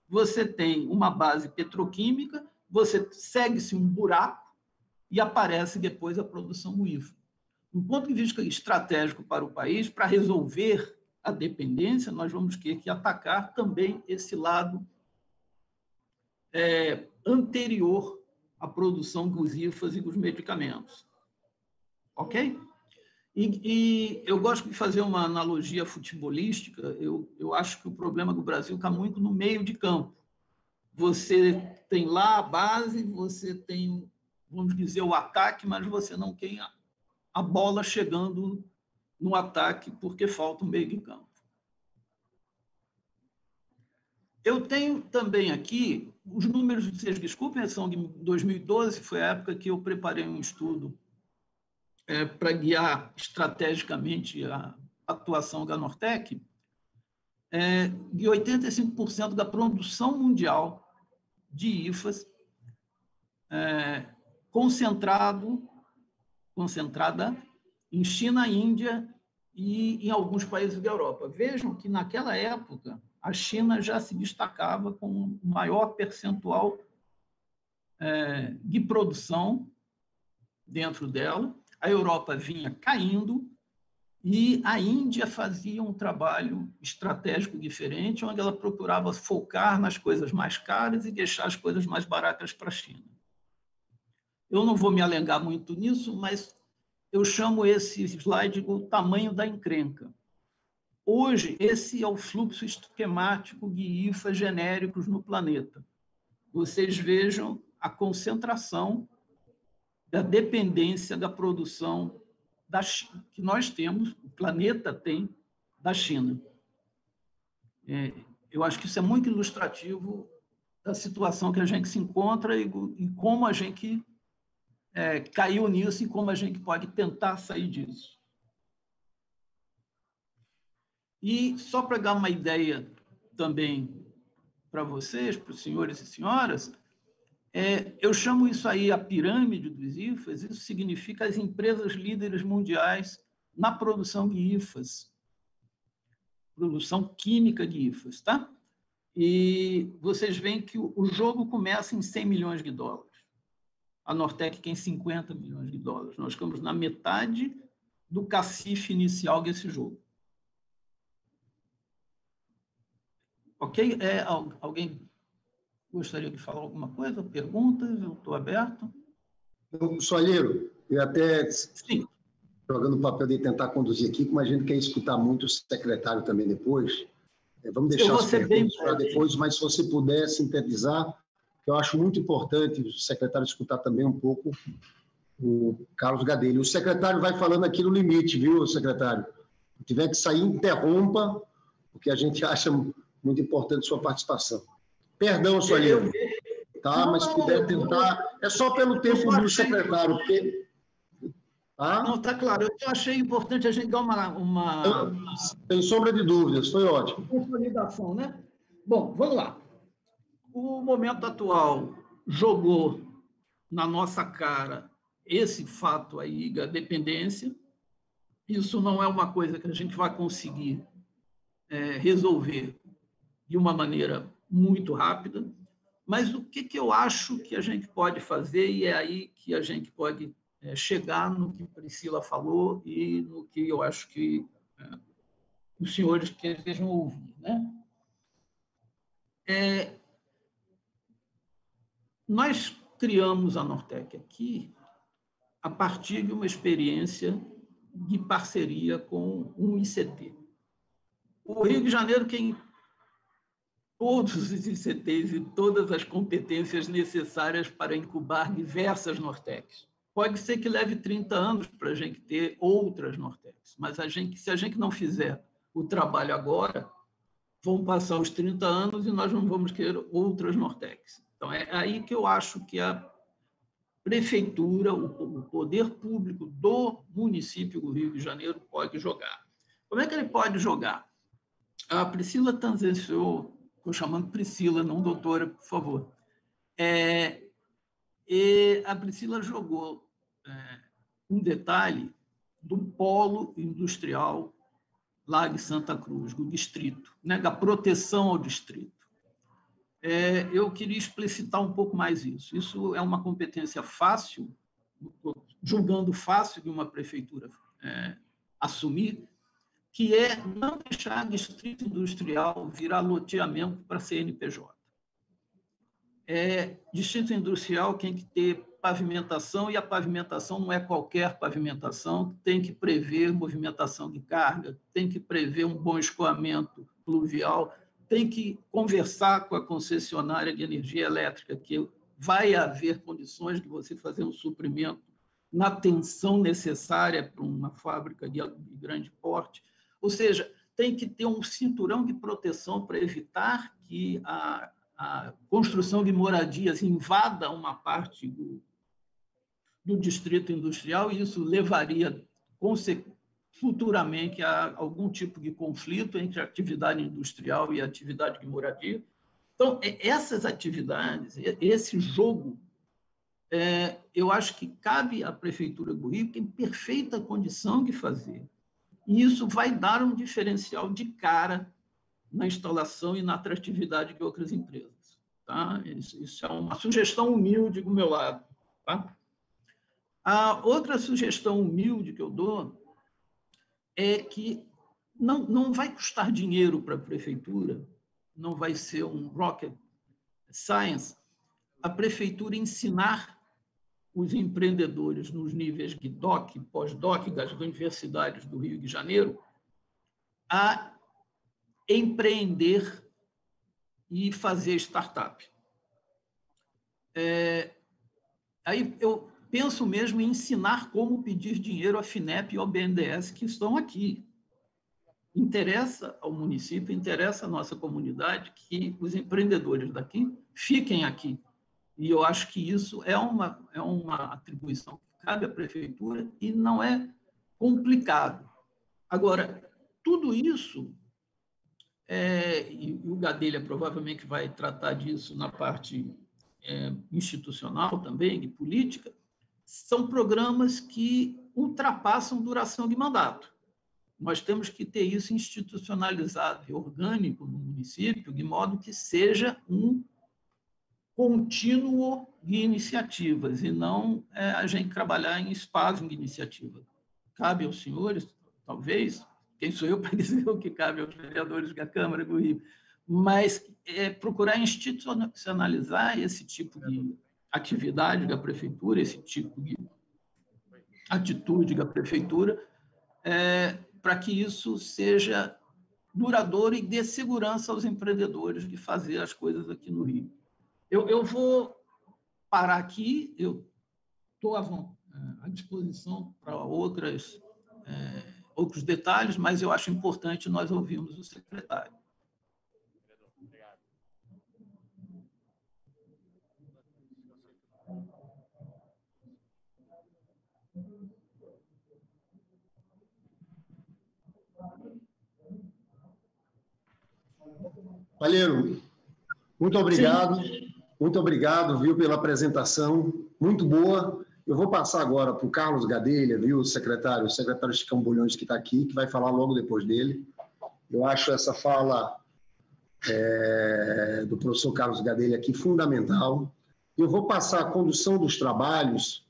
você tem uma base petroquímica, você segue-se um buraco e aparece depois a produção do IFA. Do ponto de vista estratégico para o país, para resolver a dependência, nós vamos ter que atacar também esse lado anterior à produção dos IFAs e dos medicamentos. Ok? E eu gosto de fazer uma analogia futebolística. Eu acho que o problema do Brasil está muito no meio de campo. Você tem lá a base, você tem, vamos dizer, o ataque, mas você não tem a bola chegando no ataque porque falta um meio de campo. Eu tenho também aqui, os números, vocês desculpem, são de 2012, foi a época que eu preparei um estudo para guiar estrategicamente a atuação da Nortec, de 85% da produção mundial de IFAs concentrada em China, Índia e em alguns países da Europa. Vejam que, naquela época, a China já se destacava com um maior percentual de produção dentro dela, a Europa vinha caindo e a Índia fazia um trabalho estratégico diferente, onde ela procurava focar nas coisas mais caras e deixar as coisas mais baratas para a China. Eu não vou me alengar muito nisso, mas eu chamo esse slide do tamanho da encrenca. Hoje, esse é o fluxo esquemático de IFAs genéricos no planeta. Vocês vejam a concentração da dependência da produção que nós temos, o planeta tem, da China. Eu acho que isso é muito ilustrativo da situação que a gente se encontra e como a gente caiu nisso e como a gente pode tentar sair disso. E só para dar uma ideia também para vocês, para os senhores e senhoras, eu chamo isso aí a pirâmide dos IFAs. Isso significa as empresas líderes mundiais na produção de IFAs, produção química de IFAs, tá? E vocês veem que o jogo começa em 100 milhões de dólares. A Nortec tem 50 milhões de dólares. Nós ficamos na metade do cacife inicial desse jogo. Ok? Alguém gostaria de falar alguma coisa? Perguntas? Eu estou aberto. Soalheiro, eu até, sim, jogando o papel de tentar conduzir aqui, como a gente quer escutar muito o secretário também depois, vamos deixar as perguntas para depois, mas se você puder sintetizar, eu acho muito importante o secretário escutar também um pouco o Carlos Gadelha. O secretário vai falando aqui no limite, viu, secretário? Se tiver que sair, interrompa, porque a gente acha muito importante sua participação. Perdão, Soalheiro, tá? Mas se puder tentar, é só pelo tempo do secretário, porque... Tá? Não, está claro. Eu achei importante a gente dar uma... Sem sombra de dúvidas, foi ótimo. Consolidação, né? Bom, vamos lá. O momento atual jogou na nossa cara esse fato aí da dependência. Isso não é uma coisa que a gente vai conseguir resolver de uma maneira muito rápida, mas o que eu acho que a gente pode fazer, e é aí que a gente pode chegar no que Priscila falou e no que eu acho que os senhores desejam ouvir, né? Nós criamos a Nortec aqui a partir de uma experiência de parceria com um ICT. O Rio de Janeiro tem todos os ICTs e todas as competências necessárias para incubar diversas Nortecs. Pode ser que leve 30 anos para a gente ter outras Nortecs, mas se a gente não fizer o trabalho agora, vão passar os 30 anos e nós não vamos ter outras Nortecs. Então, é aí que eu acho que a prefeitura, o poder público do município do Rio de Janeiro pode jogar. Como é que ele pode jogar? A Priscila tangenciou, estou chamando Priscila, não doutora, por favor. E a Priscila jogou um detalhe do polo industrial lá de Santa Cruz, do distrito, né, da proteção ao distrito. Eu queria explicitar um pouco mais isso. Isso é uma competência fácil, julgando fácil de uma prefeitura assumir, que é não deixar distrito industrial virar loteamento para CNPJ. Distrito industrial tem que ter pavimentação, e a pavimentação não é qualquer pavimentação, tem que prever movimentação de carga, tem que prever um bom escoamento pluvial, tem que conversar com a concessionária de energia elétrica, que vai haver condições de você fazer um suprimento na tensão necessária para uma fábrica de grande porte. Ou seja, tem que ter um cinturão de proteção para evitar que a construção de moradias invada uma parte do distrito industrial, e isso levaria futuramente a algum tipo de conflito entre a atividade industrial e a atividade de moradia. Então, essas atividades, esse jogo, eu acho que cabe à Prefeitura do Rio, que tem perfeita condição de fazer. E isso vai dar um diferencial de cara na instalação e na atratividade de outras empresas. Tá? Isso é uma sugestão humilde do meu lado. Tá? A outra sugestão humilde que eu dou é que não vai custar dinheiro para a Prefeitura, não vai ser um rocket science, a Prefeitura ensinar os empreendedores nos níveis de DOC, pós-DOC, das universidades do Rio de Janeiro, a empreender e fazer startup. Aí eu penso mesmo em ensinar como pedir dinheiro à FINEP e ao BNDES, que estão aqui. Interessa ao município, interessa à nossa comunidade que os empreendedores daqui fiquem aqui. E eu acho que isso é uma atribuição que cabe à Prefeitura e não é complicado. Agora, tudo isso, e o Gadelha provavelmente vai tratar disso na parte institucional também, de política, são programas que ultrapassam duração de mandato. Nós temos que ter isso institucionalizado e orgânico no município, de modo que seja um contínuo de iniciativas, e não a gente trabalhar em espasmo de iniciativa. Cabe aos senhores, talvez, quem sou eu para dizer o que cabe aos vereadores da Câmara do Rio, mas procurar institucionalizar esse tipo de atividade da Prefeitura, esse tipo de atitude da Prefeitura, para que isso seja duradouro e dê segurança aos empreendedores de fazer as coisas aqui no Rio. Eu vou parar aqui, eu estou à disposição para outros detalhes, mas eu acho importante nós ouvirmos o secretário. Palheiro, muito obrigado. Sim. Muito obrigado, viu, pela apresentação, muito boa. Eu vou passar agora para o Carlos Gadelha, viu, o secretário Chicão Bulhões, que está aqui, que vai falar logo depois dele. Eu acho essa fala do professor Carlos Gadelha aqui fundamental. Eu vou passar a condução dos trabalhos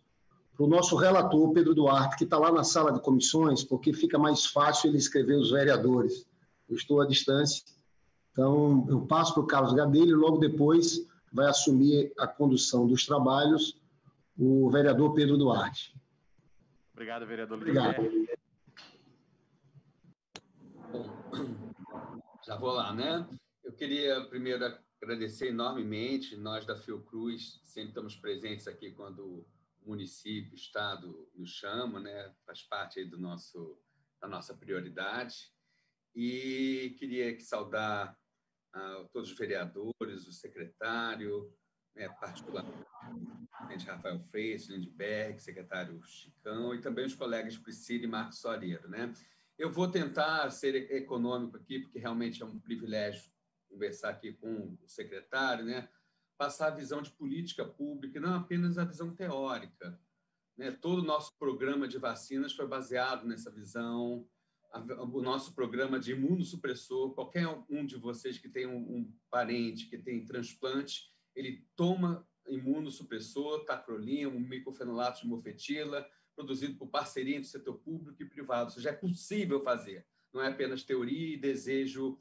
para o nosso relator, Pedro Duarte, que está lá na sala de comissões, porque fica mais fácil ele escrever os vereadores. Eu estou à distância. Então, eu passo para o Carlos Gadelha e logo depois vai assumir a condução dos trabalhos o vereador Pedro Duarte. Obrigado, vereador. Obrigado. Bom, já vou lá, né? Eu queria primeiro agradecer enormemente. Nós da Fiocruz sempre estamos presentes aqui quando o município, o Estado nos chama, né? Faz parte aí da nossa prioridade. E queria saudar a todos os vereadores, o secretário, particularmente o presidente Rafael Freitas, Lindbergh, secretário Chicão, e também os colegas Priscila e Marcos Soareiro, né? Eu vou tentar ser econômico aqui, porque realmente é um privilégio conversar aqui com o secretário, né? Passar a visão de política pública, e não apenas a visão teórica, né? Todo o nosso programa de vacinas foi baseado nessa visão. O nosso programa de imunossupressor, qualquer um de vocês que tem um parente que tem transplante, ele toma imunossupressor, tacrolimus, micofenolato de mofetila, produzido por parceria entre o setor público e privado. Ou seja, é possível fazer, não é apenas teoria e desejo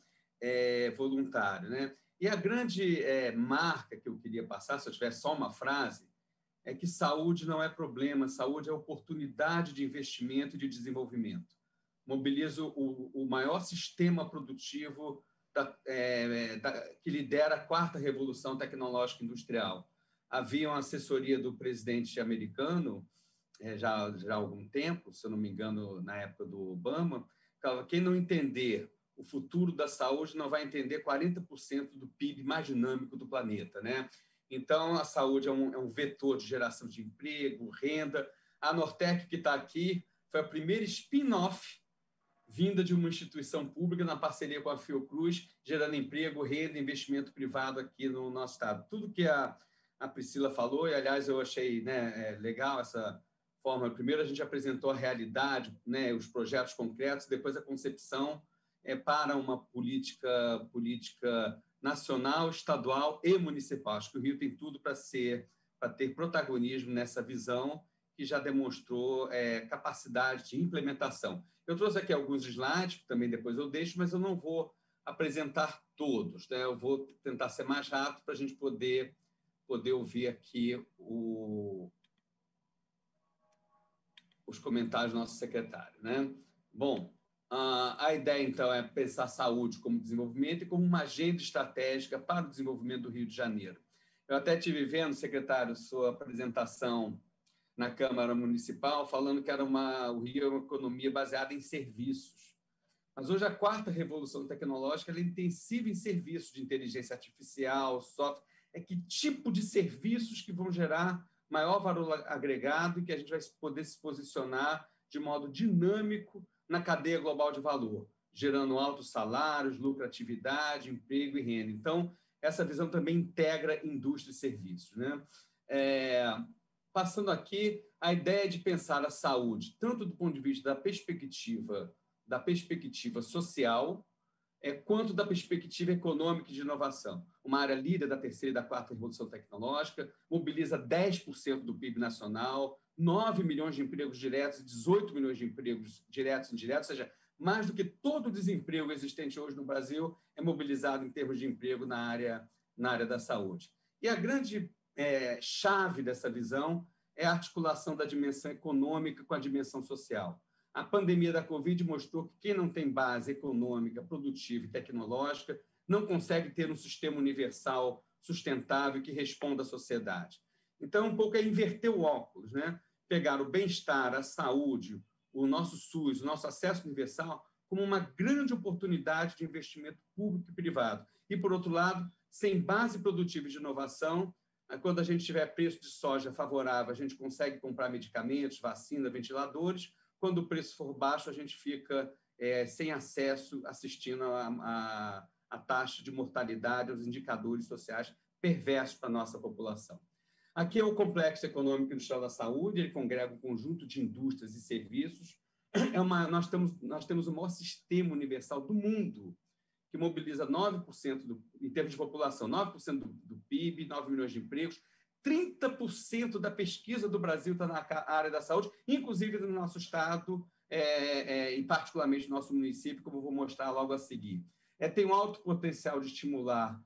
voluntário, né? E a grande marca que eu queria passar, se eu tivesse só uma frase, é que saúde não é problema, saúde é oportunidade de investimento e de desenvolvimento. Mobiliza o maior sistema produtivo que lidera a 4ª revolução tecnológica industrial. Havia uma assessoria do presidente americano, já há algum tempo, se eu não me engano, na época do Obama, falava: quem não entender o futuro da saúde não vai entender 40% do PIB mais dinâmico do planeta, né? Então, a saúde é um vetor de geração de emprego, renda. A Nortec, que está aqui, foi a primeira spin-off vinda de uma instituição pública na parceria com a Fiocruz, gerando emprego, renda, investimento privado aqui no nosso estado. Tudo que a Priscila falou, e, aliás, eu achei, né, legal essa forma. Primeiro, a gente apresentou a realidade, né, os projetos concretos, depois a concepção para uma política nacional, estadual e municipal. Acho que o Rio tem tudo para ter protagonismo nessa visão, que já demonstrou capacidade de implementação. Eu trouxe aqui alguns slides, que também depois eu deixo, mas eu não vou apresentar todos, né? Eu vou tentar ser mais rápido para a gente poder ouvir aqui os comentários do nosso secretário, né? Bom, a ideia, então, é pensar a saúde como desenvolvimento e como uma agenda estratégica para o desenvolvimento do Rio de Janeiro. Eu até estive vendo, secretário, sua apresentação na Câmara Municipal, falando que o Rio é uma economia baseada em serviços. Mas hoje a 4ª revolução tecnológica é intensiva em serviços de inteligência artificial, software. Que tipo de serviços que vão gerar maior valor agregado e que a gente vai poder se posicionar de modo dinâmico na cadeia global de valor, gerando altos salários, lucratividade, emprego e renda. Então, essa visão também integra indústria e serviços, né? Passando aqui, a ideia de pensar a saúde, tanto do ponto de vista da perspectiva social, quanto da perspectiva econômica e de inovação. Uma área líder da 3ª e da 4ª Revolução Tecnológica, mobiliza 10% do PIB nacional, 9 milhões de empregos diretos e 18 milhões de empregos diretos e indiretos, ou seja, mais do que todo o desemprego existente hoje no Brasil é mobilizado em termos de emprego na área da saúde. E a grande chave dessa visão é a articulação da dimensão econômica com a dimensão social. A pandemia da Covid mostrou que quem não tem base econômica, produtiva e tecnológica não consegue ter um sistema universal sustentável que responda à sociedade. Então, um pouco inverter o óculos, né? Pegar o bem-estar, a saúde, o nosso SUS, o nosso acesso universal, como uma grande oportunidade de investimento público e privado. E, por outro lado, sem base produtiva e de inovação, quando a gente tiver preço de soja favorável, a gente consegue comprar medicamentos, vacina, ventiladores. Quando o preço for baixo, a gente fica sem acesso, assistindo a taxa de mortalidade, aos indicadores sociais perversos para a nossa população. Aqui é o Complexo Econômico Industrial da Saúde, ele congrega um conjunto de indústrias e serviços. Nós temos o maior sistema universal do mundo, que mobiliza 9%, em termos de população, 9% do PIB, 9 milhões de empregos, 30% da pesquisa do Brasil está na área da saúde, inclusive no nosso estado, e particularmente no nosso município, como eu vou mostrar logo a seguir. Tem um alto potencial de estimular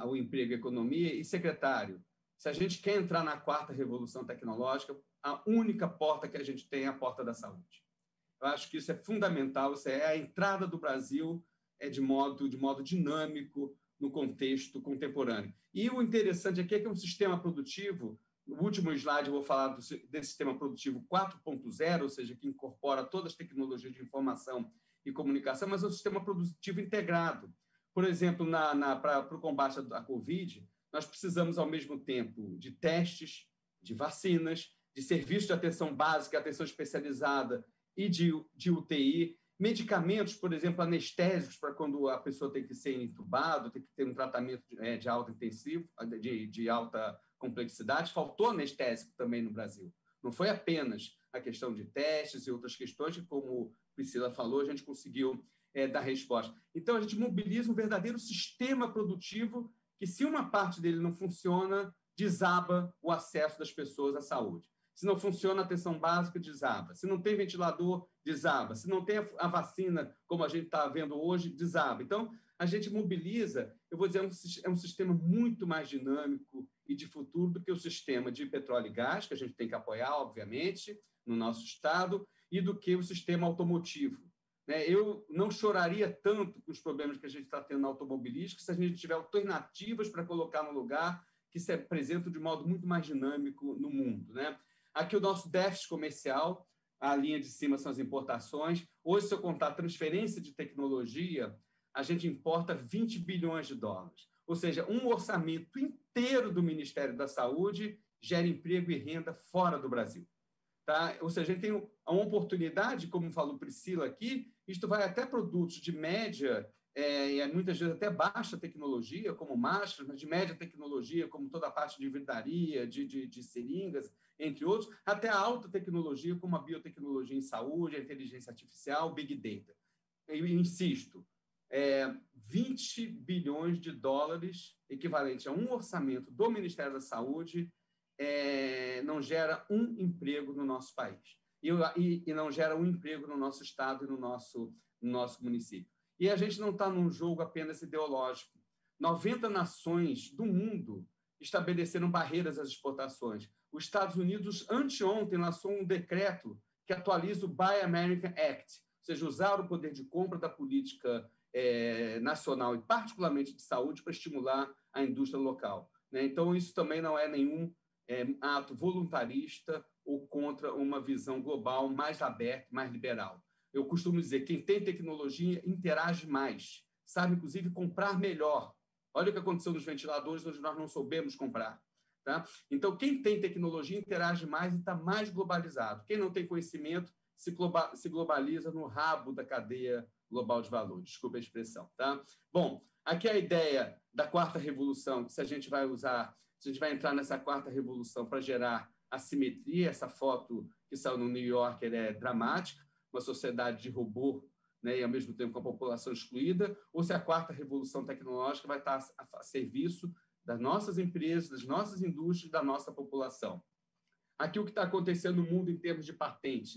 o emprego e a economia. E, secretário, se a gente quer entrar na 4ª revolução tecnológica, a única porta que a gente tem é a porta da saúde. Eu acho que isso é fundamental, isso é a entrada do Brasil de modo dinâmico no contexto contemporâneo. E o interessante aqui é que é um sistema produtivo, no último slide eu vou falar desse sistema produtivo 4.0, ou seja, que incorpora todas as tecnologias de informação e comunicação, mas é um sistema produtivo integrado. Por exemplo, para o combate à Covid, nós precisamos, ao mesmo tempo, de testes, de vacinas, de serviços de atenção básica, atenção especializada e de UTI, medicamentos, por exemplo, anestésicos, para quando a pessoa tem que ser entubada, tem que ter um tratamento de alta intensivo, de alta complexidade. Faltou anestésico também no Brasil. Não foi apenas a questão de testes e outras questões que, como Priscila falou, a gente conseguiu dar resposta. Então, a gente mobiliza um verdadeiro sistema produtivo que, se uma parte dele não funciona, desaba o acesso das pessoas à saúde. Se não funciona a atenção básica, desaba. Se não tem ventilador, desaba. Se não tem a vacina, como a gente está vendo hoje, desaba. Então, a gente mobiliza, eu vou dizer, é um sistema muito mais dinâmico e de futuro do que o sistema de petróleo e gás, que a gente tem que apoiar, obviamente, no nosso Estado, e do que o sistema automotivo. Eu não choraria tanto com os problemas que a gente está tendo na automobilística se a gente tiver alternativas para colocar no lugar que se apresentam de modo muito mais dinâmico no mundo. Aqui o nosso déficit comercial, a linha de cima são as importações. Hoje, se eu contar a transferência de tecnologia, a gente importa 20 bilhões de dólares. Ou seja, um orçamento inteiro do Ministério da Saúde gera emprego e renda fora do Brasil. Tá? Ou seja, a gente tem uma oportunidade, como falou Priscila aqui, isto vai até produtos de média, e muitas vezes até baixa tecnologia, como máscaras, mas de média tecnologia, como toda a parte de vidraria, de seringas, entre outros, até a alta tecnologia, como a biotecnologia em saúde, a inteligência artificial, Big Data. Eu insisto, 20 bilhões de dólares, equivalente a um orçamento do Ministério da Saúde, não gera um emprego no nosso país. E não gera um emprego no nosso estado e no nosso município. E a gente não está num jogo apenas ideológico. 90 nações do mundo estabeleceram barreiras às exportações. Os Estados Unidos, anteontem, lançou um decreto que atualiza o Buy American Act, ou seja, usar o poder de compra da política nacional e particularmente de saúde para estimular a indústria local. Então, isso também não é nenhum ato voluntarista ou contra uma visão global mais aberta, mais liberal. Eu costumo dizer, quem tem tecnologia interage mais, sabe, inclusive, comprar melhor. Olha o que aconteceu nos ventiladores, onde nós não soubemos comprar. Tá? Então, quem tem tecnologia interage mais e está mais globalizado. Quem não tem conhecimento se globaliza no rabo da cadeia global de valor. Desculpa a expressão. Tá? Bom, aqui a ideia da quarta revolução, que se a gente vai entrar nessa quarta revolução para gerar assimetria, essa foto que saiu no New York, ela é dramática, uma sociedade de robô, e, ao mesmo tempo, com a população excluída, ou se a quarta revolução tecnológica vai estar a serviço das nossas empresas, das nossas indústrias, da nossa população. Aqui o que está acontecendo no mundo em termos de patentes,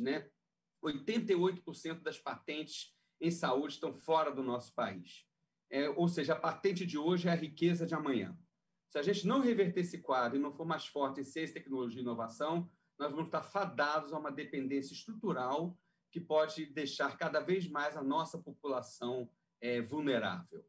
88% das patentes em saúde estão fora do nosso país. Ou seja, a patente de hoje é a riqueza de amanhã. Se a gente não reverter esse quadro e não for mais forte em ciência, tecnologia e inovação, nós vamos estar fadados a uma dependência estrutural que pode deixar cada vez mais a nossa população vulnerável.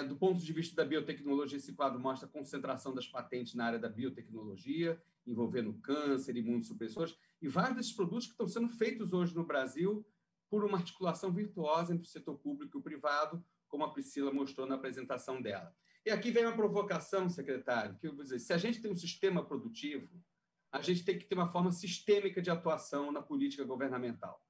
Do ponto de vista da biotecnologia, esse quadro mostra a concentração das patentes na área da biotecnologia, envolvendo câncer, imunossupressores, e vários desses produtos que estão sendo feitos hoje no Brasil por uma articulação virtuosa entre o setor público e o privado, como a Priscila mostrou na apresentação dela. E aqui vem uma provocação, secretário, que eu vou dizer, se a gente tem um sistema produtivo, a gente tem que ter uma forma sistêmica de atuação na política governamental,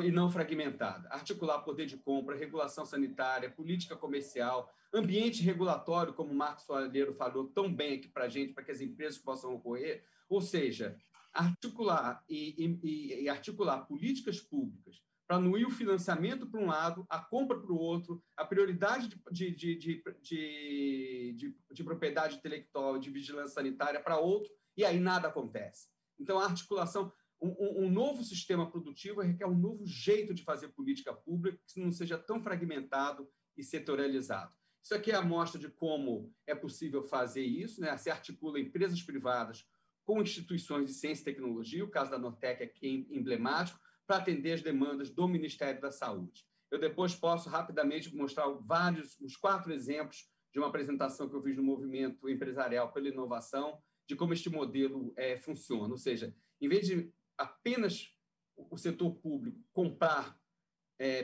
e não fragmentada. Articular poder de compra, regulação sanitária, política comercial, ambiente regulatório, como o Marcos Soalheiro falou tão bem aqui para a gente, para que as empresas possam ocorrer, ou seja, articular e articular políticas públicas para anuir o financiamento para um lado, a compra para o outro, a prioridade de propriedade intelectual e de vigilância sanitária para outro, e aí nada acontece. Então, a articulação, um novo sistema produtivo requer um novo jeito de fazer política pública que não seja tão fragmentado e setorializado. Isso aqui é a amostra de como é possível fazer isso, Se articula empresas privadas com instituições de ciência e tecnologia, o caso da Nortec aqui é emblemático, para atender as demandas do Ministério da Saúde. Eu depois posso rapidamente mostrar uns 4 exemplos de uma apresentação que eu fiz no Movimento Empresarial pela Inovação, de como este modelo funciona. Ou seja, em vez de apenas o setor público comprar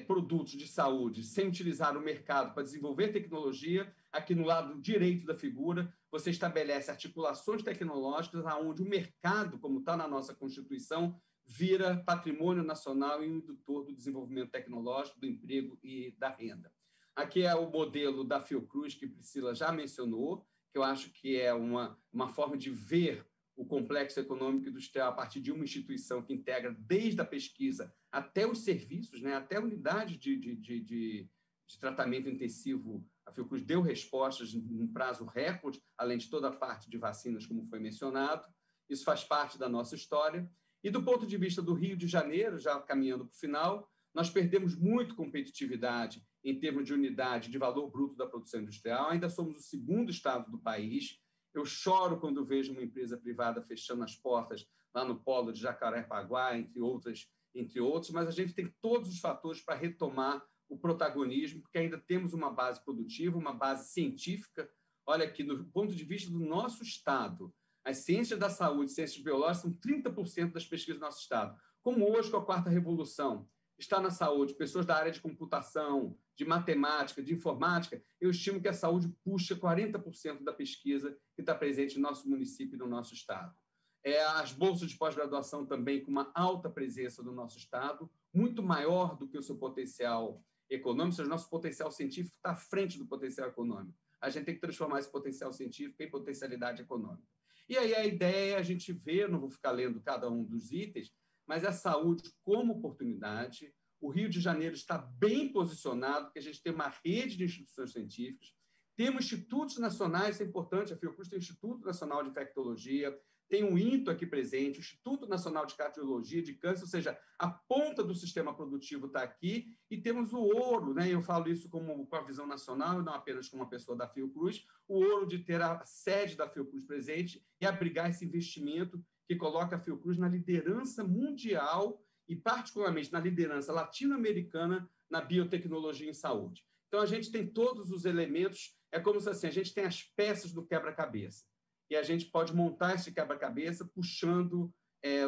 produtos de saúde sem utilizar o mercado para desenvolver tecnologia, aqui no lado direito da figura, você estabelece articulações tecnológicas onde o mercado, como está na nossa Constituição, vira patrimônio nacional e indutor do desenvolvimento tecnológico, do emprego e da renda. Aqui é o modelo da Fiocruz, que Priscila já mencionou, que eu acho que é uma forma de ver o complexo econômico e industrial a partir de uma instituição que integra desde a pesquisa até os serviços, até a unidade de tratamento intensivo. A Fiocruz deu respostas em um prazo recorde, além de toda a parte de vacinas, como foi mencionado. Isso faz parte da nossa história. E do ponto de vista do Rio de Janeiro, já caminhando para o final, nós perdemos muito competitividade em termos de unidade de valor bruto da produção industrial. Ainda somos o segundo estado do país Eu choro quando vejo uma empresa privada fechando as portas lá no polo de Jacarepaguá, entre outros, mas a gente tem todos os fatores para retomar o protagonismo, porque ainda temos uma base produtiva, uma base científica. Olha aqui, do ponto de vista do nosso Estado, as ciências da saúde, ciências biológicas, são 30% das pesquisas do nosso Estado. Como hoje, com a quarta revolução, está na saúde, pessoas da área de computação, de matemática, de informática, eu estimo que a saúde puxa 40% da pesquisa que está presente no nosso município e no nosso Estado. As bolsas de pós-graduação também com uma alta presença do nosso Estado, muito maior do que o seu potencial econômico, ou seja, o nosso potencial científico está à frente do potencial econômico. A gente tem que transformar esse potencial científico em potencialidade econômica. E aí a ideia é a gente ver, não vou ficar lendo cada um dos itens, mas a saúde como oportunidade. O Rio de Janeiro está bem posicionado, porque a gente tem uma rede de instituições científicas, temos institutos nacionais, isso é importante, a Fiocruz tem o Instituto Nacional de Infectologia, tem o INTO aqui presente, o Instituto Nacional de Cardiologia, de Câncer, ou seja, a ponta do sistema produtivo está aqui, e temos o ouro, né? Eu falo isso com a visão nacional, não apenas como uma pessoa da Fiocruz, o ouro de ter a sede da Fiocruz presente e abrigar esse investimento que coloca a Fiocruz na liderança mundial e, particularmente, na liderança latino-americana na biotecnologia em saúde. Então, a gente tem todos os elementos, é como se assim, a gente tem as peças do quebra-cabeça, e a gente pode montar esse quebra-cabeça puxando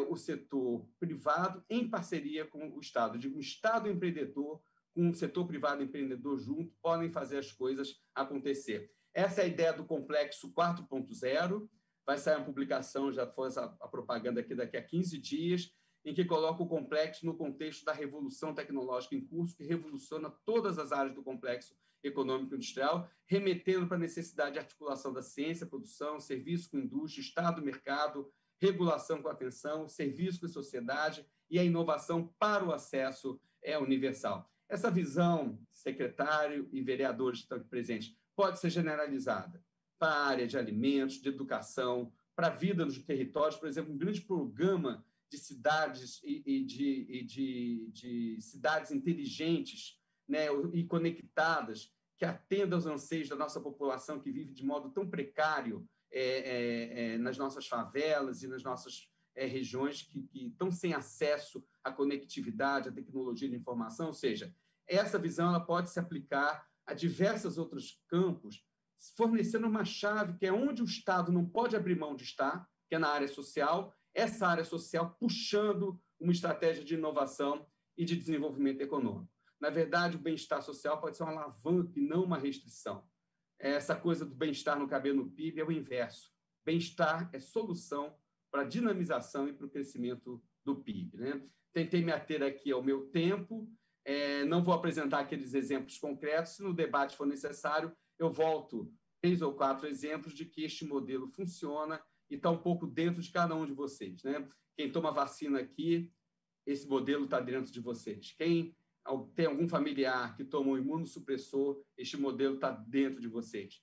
o setor privado em parceria com o Estado. Eu digo, um Estado empreendedor com o setor privado empreendedor junto podem fazer as coisas acontecer. Essa é a ideia do Complexo 4.0, vai sair uma publicação, já foi a propaganda aqui daqui a 15 dias, em que coloca o complexo no contexto da revolução tecnológica em curso, que revoluciona todas as áreas do complexo econômico industrial, remetendo para a necessidade de articulação da ciência, produção, serviço com indústria, Estado, mercado, regulação com atenção, serviço com a sociedade e a inovação para o acesso universal. Essa visão, secretário e vereadores que estão aqui presentes, pode ser generalizada para a área de alimentos, de educação, para a vida nos territórios, por exemplo, um grande programa de cidades e de cidades inteligentes, né, e conectadas, que atendam aos anseios da nossa população que vive de modo tão precário nas nossas favelas e nas nossas regiões que estão sem acesso à conectividade, à tecnologia de informação. Ou seja, essa visão ela pode se aplicar a diversos outros campos, fornecendo uma chave que é onde o Estado não pode abrir mão de estar, que é na área social, essa área social puxando uma estratégia de inovação e de desenvolvimento econômico. Na verdade, o bem-estar social pode ser uma alavanca e não uma restrição. Essa coisa do bem-estar não caber no PIB é o inverso. Bem-estar é solução para a dinamização e para o crescimento do PIB, né? Tentei me ater aqui ao meu tempo, não vou apresentar aqueles exemplos concretos, se no debate for necessário, eu volto 3 ou 4 exemplos de que este modelo funciona e está um pouco dentro de cada um de vocês, né? Quem toma vacina aqui, esse modelo está dentro de vocês. Quem tem algum familiar que toma um imunossupressor, este modelo está dentro de vocês.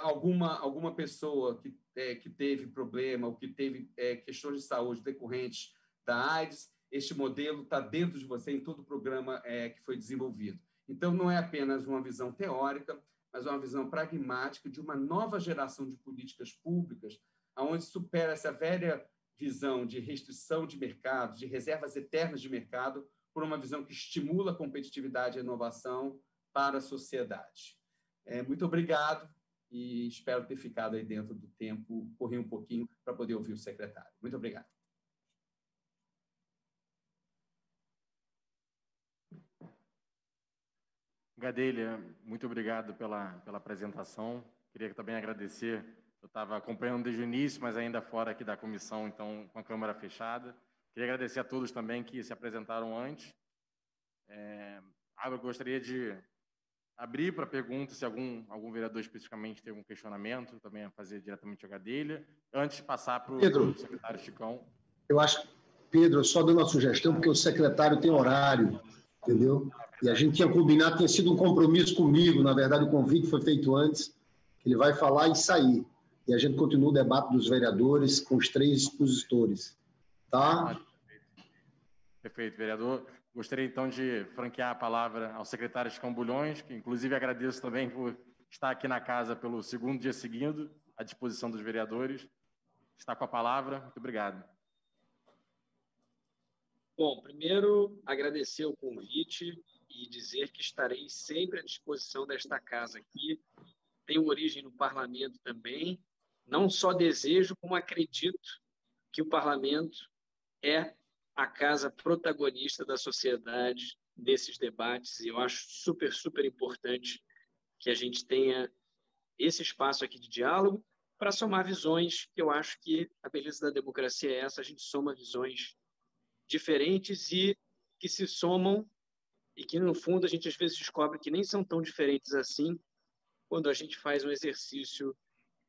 Alguma pessoa que teve problema ou que teve questões de saúde decorrentes da AIDS, este modelo está dentro de você em todo o programa que foi desenvolvido. Então, não é apenas uma visão teórica, mas uma visão pragmática de uma nova geração de políticas públicas, onde supera essa velha visão de restrição de mercado, de reservas eternas de mercado, por uma visão que estimula a competitividade e a inovação para a sociedade. Muito obrigado e espero ter ficado aí dentro do tempo, corri um pouquinho para poder ouvir o secretário. Muito obrigado. Gadelha, muito obrigado pela apresentação. Queria também agradecer, eu estava acompanhando desde o início, mas ainda fora aqui da comissão, então com a câmera fechada. Queria agradecer a todos também que se apresentaram antes. Eu gostaria de abrir para perguntas, se algum vereador especificamente tem algum questionamento, também a fazer diretamente a Gadelha, antes de passar para o secretário Chicão. Eu acho, Pedro, só dando uma sugestão, porque o secretário tem horário, entendeu? E a gente tinha combinado, tinha sido um compromisso comigo, na verdade o convite foi feito antes, que ele vai falar e sair. E a gente continua o debate dos vereadores com os 3 expositores. Tá? Perfeito, vereador. Gostaria, então, de franquear a palavra ao secretário Chicão Bulhões, que, inclusive, agradeço também por estar aqui na casa pelo 2º dia seguido. à disposição dos vereadores. Está com a palavra. Muito obrigado. Bom, primeiro, agradecer o convite e dizer que estarei sempre à disposição desta casa aqui. Tenho origem no parlamento também. Não só desejo, como acredito que o parlamento é a casa protagonista da sociedade nesses debates. E eu acho super, super importante que a gente tenha esse espaço aqui de diálogo para somar visões, que eu acho que a beleza da democracia é essa, a gente soma visões diferentes e que se somam e que, no fundo, a gente às vezes descobre que nem são tão diferentes assim quando a gente faz um exercício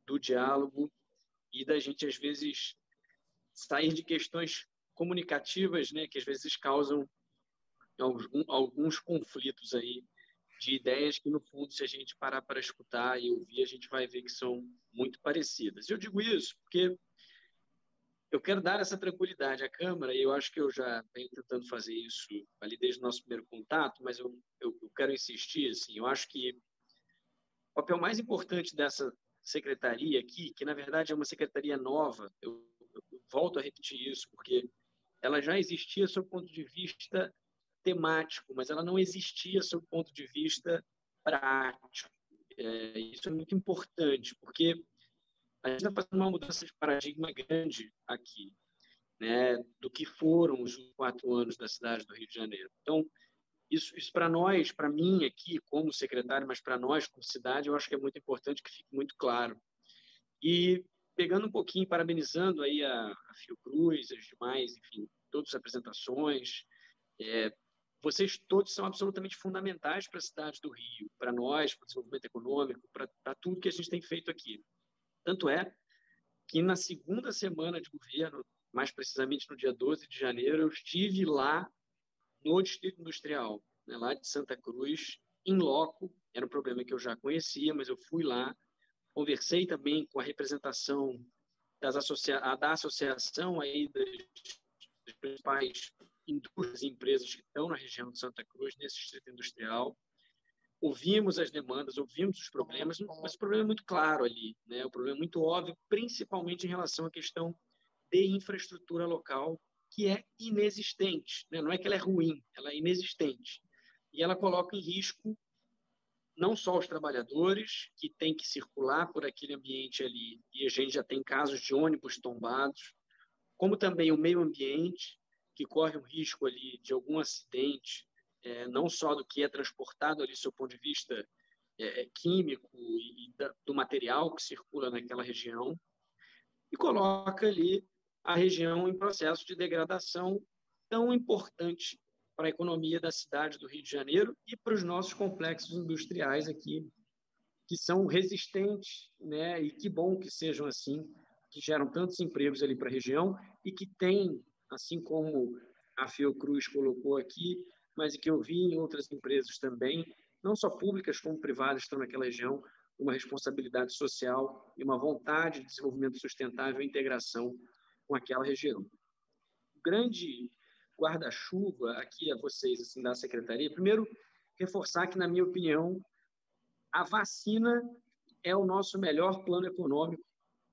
do diálogo e da gente, às vezes, sair de questões comunicativas, né, que às vezes causam alguns conflitos aí de ideias que, no fundo, se a gente parar para escutar e ouvir, a gente vai ver que são muito parecidas. Eu digo isso porque eu quero dar essa tranquilidade à Câmara, e eu acho que eu já venho tentando fazer isso ali desde o nosso primeiro contato, mas eu quero insistir, assim, eu acho que o papel mais importante dessa secretaria aqui, que na verdade é uma secretaria nova, eu volto a repetir isso, porque ela já existia sob o ponto de vista temático, mas ela não existia sob o ponto de vista prático. Isso é muito importante, porque a gente está fazendo uma mudança de paradigma grande aqui, né, do que foram os 4 anos da cidade do Rio de Janeiro. Então, isso para nós, para mim aqui como secretário, mas para nós como cidade, eu acho que é muito importante que fique muito claro. E pegando um pouquinho, parabenizando aí a Fiocruz, as demais, enfim, todas as apresentações, vocês todos são absolutamente fundamentais para a cidade do Rio, para nós, para o desenvolvimento econômico, para tudo que a gente tem feito aqui. Tanto é que na segunda semana de governo, mais precisamente no dia 12 de janeiro, eu estive lá no Distrito Industrial, né, lá de Santa Cruz, em loco. Era um problema que eu já conhecia, mas eu fui lá, conversei também com a representação da associação aí das principais indústrias e empresas que estão na região de Santa Cruz, nesse Distrito Industrial. Ouvimos as demandas, ouvimos os problemas, mas o problema é muito claro ali, né? O problema é muito óbvio, principalmente em relação à questão de infraestrutura local, que é inexistente, né? Não é que ela é ruim, ela é inexistente. E ela coloca em risco não só os trabalhadores, que têm que circular por aquele ambiente ali, e a gente já tem casos de ônibus tombados, como também o meio ambiente, que corre um risco ali de algum acidente, não só do que é transportado ali, do seu ponto de vista químico e do material que circula naquela região, e coloca ali a região em processo de degradação tão importante para a economia da cidade do Rio de Janeiro e para os nossos complexos industriais aqui, que são resistentes, né? E que bom que sejam assim, que geram tantos empregos ali para a região e que tem, assim como a Fiocruz colocou aqui, mas que eu vi em outras empresas também, não só públicas como privadas, estão naquela região, uma responsabilidade social e uma vontade de desenvolvimento sustentável e integração com aquela região. O grande guarda-chuva aqui a vocês, assim, da Secretaria, primeiro, reforçar que, na minha opinião, a vacina é o nosso melhor plano econômico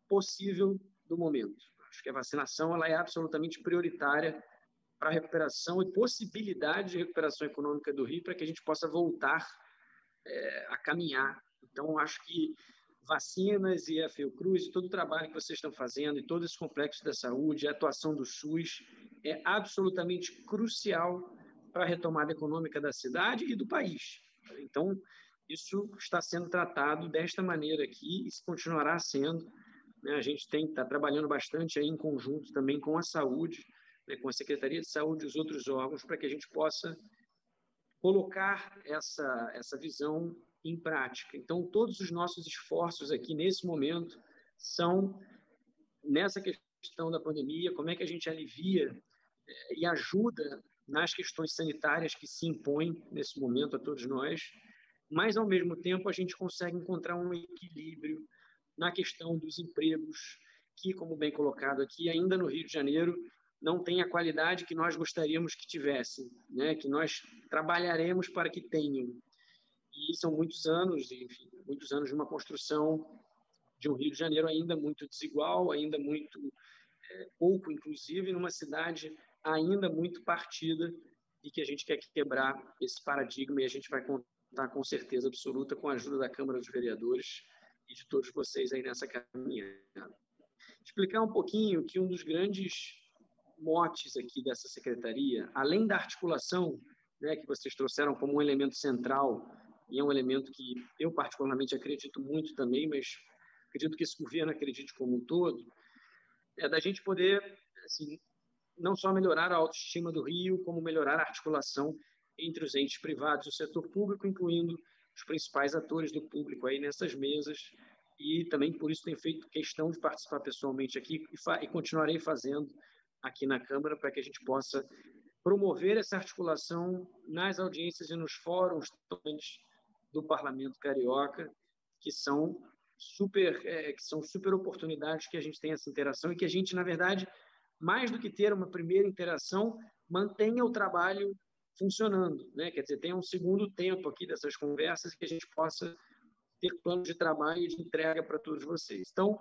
possível do momento. Acho que a vacinação ela é absolutamente prioritária para a recuperação e possibilidade de recuperação econômica do Rio para que a gente possa voltar a caminhar. Então, acho que vacinas e a Fiocruz e todo o trabalho que vocês estão fazendo e todo esse complexo da saúde, a atuação do SUS é absolutamente crucial para a retomada econômica da cidade e do país. Então, isso está sendo tratado desta maneira aqui e continuará sendo. A gente está trabalhando bastante aí em conjunto também com a saúde, né, com a Secretaria de Saúde e os outros órgãos, para que a gente possa colocar essa visão em prática. Então, todos os nossos esforços aqui, nesse momento, são nessa questão da pandemia, como é que a gente alivia e ajuda nas questões sanitárias que se impõem nesse momento a todos nós, mas, ao mesmo tempo, a gente consegue encontrar um equilíbrio na questão dos empregos, que, como bem colocado aqui, ainda no Rio de Janeiro, não tem a qualidade que nós gostaríamos que tivessem, né? Que nós trabalharemos para que tenham. E são muitos anos, enfim, muitos anos de uma construção de um Rio de Janeiro ainda muito desigual, ainda muito pouco inclusivo, e numa cidade ainda muito partida, e que a gente quer quebrar esse paradigma, e a gente vai contar com certeza absoluta com a ajuda da Câmara dos Vereadores e de todos vocês aí nessa caminhada. Explicar um pouquinho que um dos grandes motes aqui dessa secretaria, além da articulação, né, que vocês trouxeram como um elemento central, e é um elemento que eu particularmente acredito muito também, mas acredito que esse governo acredite como um todo, é da gente poder, assim, não só melhorar a autoestima do Rio, como melhorar a articulação entre os entes privados e o setor público, incluindo os principais atores do público aí nessas mesas, e também por isso tenho feito questão de participar pessoalmente aqui e continuarei fazendo aqui na Câmara para que a gente possa promover essa articulação nas audiências e nos fóruns do Parlamento Carioca, que são super oportunidades que a gente tem essa interação e que a gente, na verdade, mais do que ter uma primeira interação, mantenha o trabalho funcionando, né? Quer dizer, tenha um segundo tempo aqui dessas conversas que a gente possa ter plano de trabalho e de entrega para todos vocês. Então,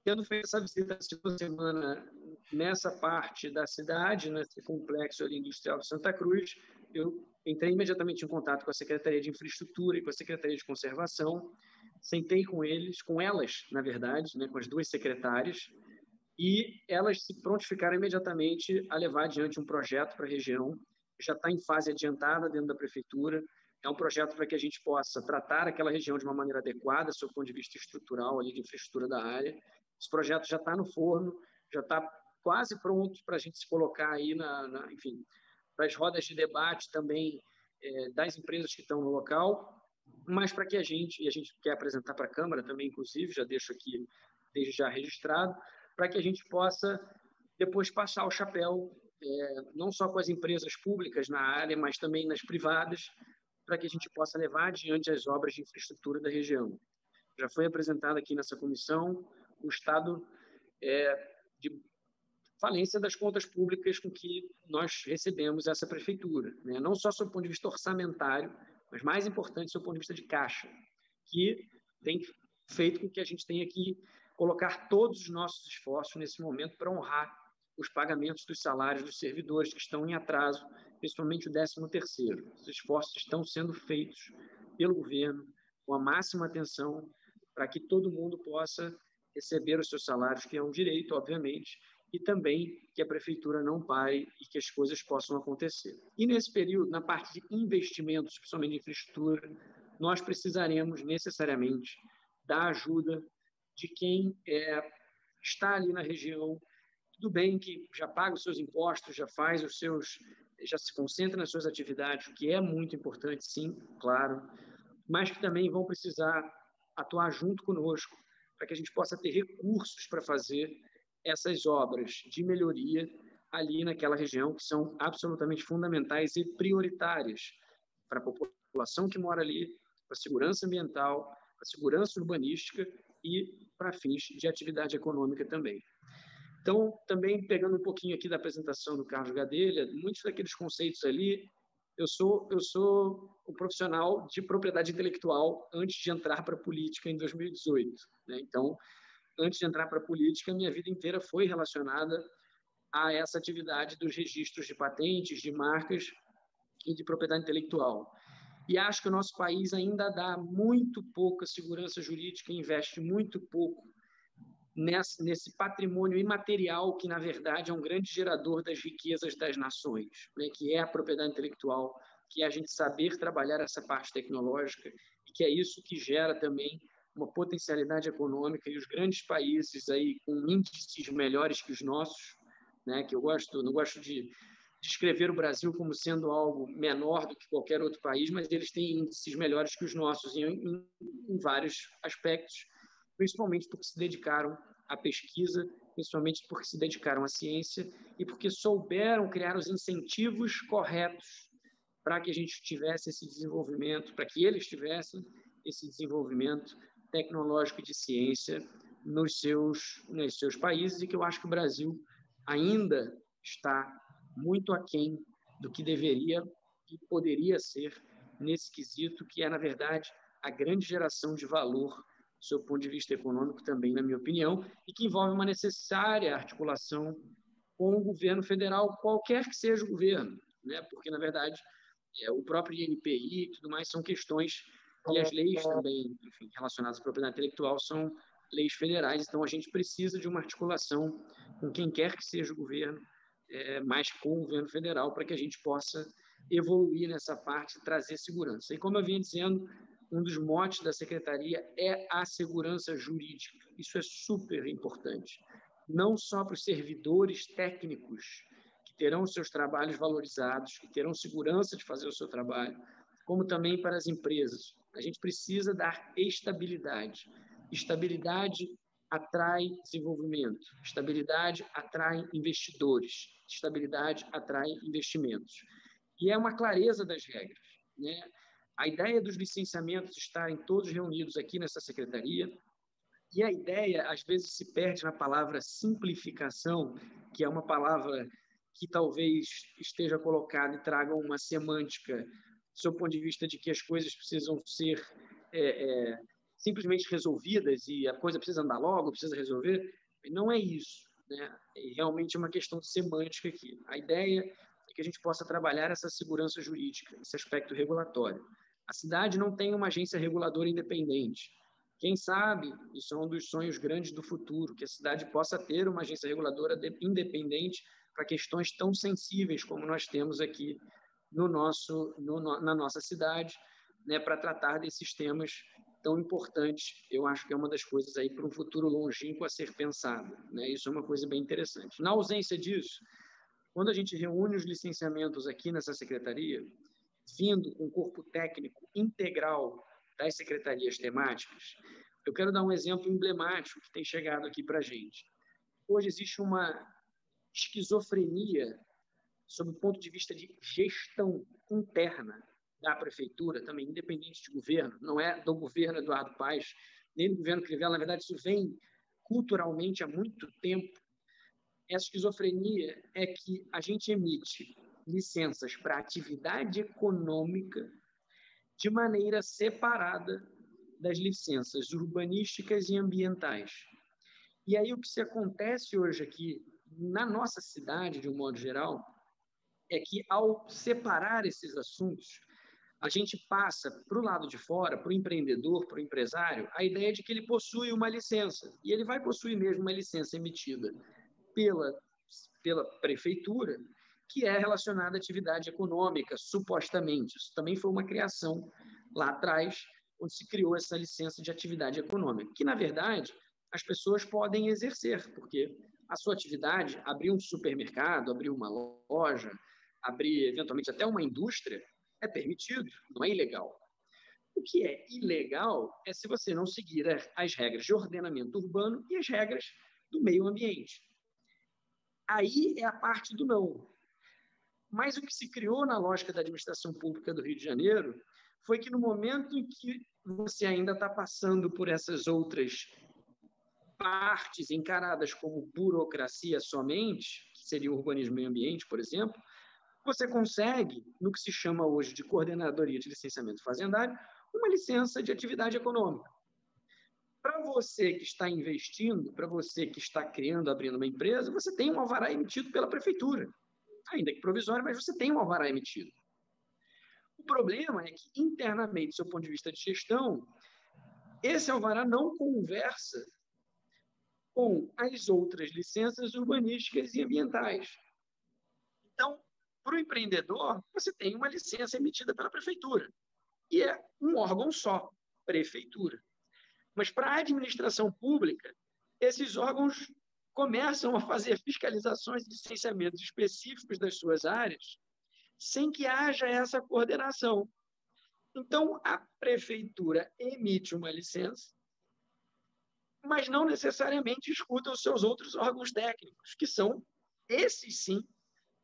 tendo feito essa visita essa semana nessa parte da cidade, nesse complexo ali industrial de Santa Cruz, eu entrei imediatamente em contato com a Secretaria de Infraestrutura e com a Secretaria de Conservação, sentei com elas, na verdade, né, com as duas secretárias, e elas se prontificaram imediatamente a levar adiante um projeto para a região, já está em fase adiantada dentro da prefeitura, é um projeto para que a gente possa tratar aquela região de uma maneira adequada, sob o ponto de vista estrutural, ali, de infraestrutura da área. Esse projeto já está no forno, já está quase pronto para a gente se colocar aí, enfim, para as rodas de debate também das empresas que estão no local, mas para que a gente quer apresentar para a Câmara também, inclusive, já deixo aqui desde já registrado, para que a gente possa depois passar o chapéu, não só com as empresas públicas na área, mas também nas privadas, para que a gente possa levar adiante as obras de infraestrutura da região. Já foi apresentado aqui nessa comissão o estado de falência das contas públicas com que nós recebemos essa prefeitura, né? Não só sob o ponto de vista orçamentário, mas mais importante sob o ponto de vista de caixa, que tem feito com que a gente tenha que colocar todos os nossos esforços nesse momento para honrar os pagamentos dos salários dos servidores que estão em atraso, principalmente o 13º. Os esforços estão sendo feitos pelo governo com a máxima atenção para que todo mundo possa receber os seus salários, que é um direito, obviamente, e também que a prefeitura não pare e que as coisas possam acontecer. E nesse período, na parte de investimentos, principalmente de infraestrutura, nós precisaremos necessariamente da ajuda de quem está ali na região. Tudo bem que já paga os seus impostos, já se concentra nas suas atividades, o que é muito importante, sim, claro, mas que também vão precisar atuar junto conosco para que a gente possa ter recursos para fazer essas obras de melhoria ali naquela região, que são absolutamente fundamentais e prioritárias para a população que mora ali, para a segurança ambiental, para a segurança urbanística e para fins de atividade econômica também. Então, também pegando um pouquinho aqui da apresentação do Carlos Gadelha, muitos daqueles conceitos ali, eu sou um profissional de propriedade intelectual antes de entrar para a política em 2018, né? Então, antes de entrar para a política, minha vida inteira foi relacionada a essa atividade dos registros de patentes, de marcas e de propriedade intelectual. E acho que o nosso país ainda dá muito pouca segurança jurídica e investe muito pouco nesse patrimônio imaterial que, na verdade, é um grande gerador das riquezas das nações, né? Que é a propriedade intelectual, que é a gente saber trabalhar essa parte tecnológica, e que é isso que gera também uma potencialidade econômica, e os grandes países aí com índices melhores que os nossos, né? Que não gosto de descrever o Brasil como sendo algo menor do que qualquer outro país, mas eles têm índices melhores que os nossos em vários aspectos, principalmente porque se dedicaram à pesquisa, principalmente porque se dedicaram à ciência e porque souberam criar os incentivos corretos para que a gente tivesse esse desenvolvimento, para que eles tivessem esse desenvolvimento tecnológico e de ciência nos seus países, e que eu acho que o Brasil ainda está muito aquém do que deveria e poderia ser nesse quesito, que é, na verdade, a grande geração de valor seu ponto de vista econômico também, na minha opinião, e que envolve uma necessária articulação com o governo federal, qualquer que seja o governo, né? Porque, na verdade, o próprio INPI e tudo mais são questões, e as leis também, enfim, relacionadas à propriedade intelectual são leis federais, então a gente precisa de uma articulação com quem quer que seja o governo, mas com o governo federal, para que a gente possa evoluir nessa parte e trazer segurança. E como eu vinha dizendo, um dos motes da Secretaria é a segurança jurídica. Isso é super importante, não só para os servidores técnicos, que terão seus trabalhos valorizados, que terão segurança de fazer o seu trabalho, como também para as empresas. A gente precisa dar estabilidade. Estabilidade atrai desenvolvimento, estabilidade atrai investidores, estabilidade atrai investimentos. E é uma clareza das regras, né? A ideia dos licenciamentos estarem todos reunidos aqui nessa secretaria, e a ideia, às vezes, se perde na palavra simplificação, que é uma palavra que talvez esteja colocada e traga uma semântica, do seu ponto de vista de que as coisas precisam ser simplesmente resolvidas e a coisa precisa andar logo, precisa resolver. Não é isso, né? É realmente uma questão de semântica aqui. A ideia é que a gente possa trabalhar essa segurança jurídica, esse aspecto regulatório. A cidade não tem uma agência reguladora independente. Quem sabe, isso é um dos sonhos grandes do futuro, que a cidade possa ter uma agência reguladora independente para questões tão sensíveis como nós temos aqui na nossa cidade, né, para tratar desses temas tão importantes. Eu acho que é uma das coisas aí para um futuro longínquo a ser pensado, né? Isso é uma coisa bem interessante. Na ausência disso, quando a gente reúne os licenciamentos aqui nessa secretaria, vindo com um corpo técnico integral das secretarias temáticas, eu quero dar um exemplo emblemático que tem chegado aqui para a gente. Hoje existe uma esquizofrenia sob o ponto de vista de gestão interna da prefeitura, também independente de governo, não é do governo Eduardo Paes, nem do governo Crivella, na verdade isso vem culturalmente há muito tempo. Essa esquizofrenia é que a gente emite licenças para atividade econômica de maneira separada das licenças urbanísticas e ambientais. E aí o que se acontece hoje aqui na nossa cidade, de um modo geral, é que ao separar esses assuntos, a gente passa para o lado de fora, para o empreendedor, para o empresário, a ideia de que ele possui uma licença. E ele vai possuir mesmo uma licença emitida pela prefeitura, que é relacionada à atividade econômica, supostamente. Isso também foi uma criação lá atrás, onde se criou essa licença de atividade econômica, que, na verdade, as pessoas podem exercer, porque a sua atividade, abrir um supermercado, abrir uma loja, abrir, eventualmente, até uma indústria, é permitido, não é ilegal. O que é ilegal é se você não seguir as regras de ordenamento urbano e as regras do meio ambiente. Aí é a parte do não. Mas o que se criou na lógica da administração pública do Rio de Janeiro foi que no momento em que você ainda está passando por essas outras partes encaradas como burocracia somente, que seria o urbanismo e meio ambiente, por exemplo, você consegue, no que se chama hoje de coordenadoria de licenciamento fazendário, uma licença de atividade econômica. Para você que está investindo, para você que está criando, abrindo uma empresa, você tem um alvará emitido pela prefeitura. Ainda que provisório, mas você tem um alvará emitido. O problema é que, internamente, do seu ponto de vista de gestão, esse alvará não conversa com as outras licenças urbanísticas e ambientais. Então, para o empreendedor, você tem uma licença emitida pela prefeitura. E é um órgão só, prefeitura. Mas para a administração pública, esses órgãos começam a fazer fiscalizações e licenciamentos específicos das suas áreas sem que haja essa coordenação. Então, a prefeitura emite uma licença, mas não necessariamente escuta os seus outros órgãos técnicos, que são, esses sim,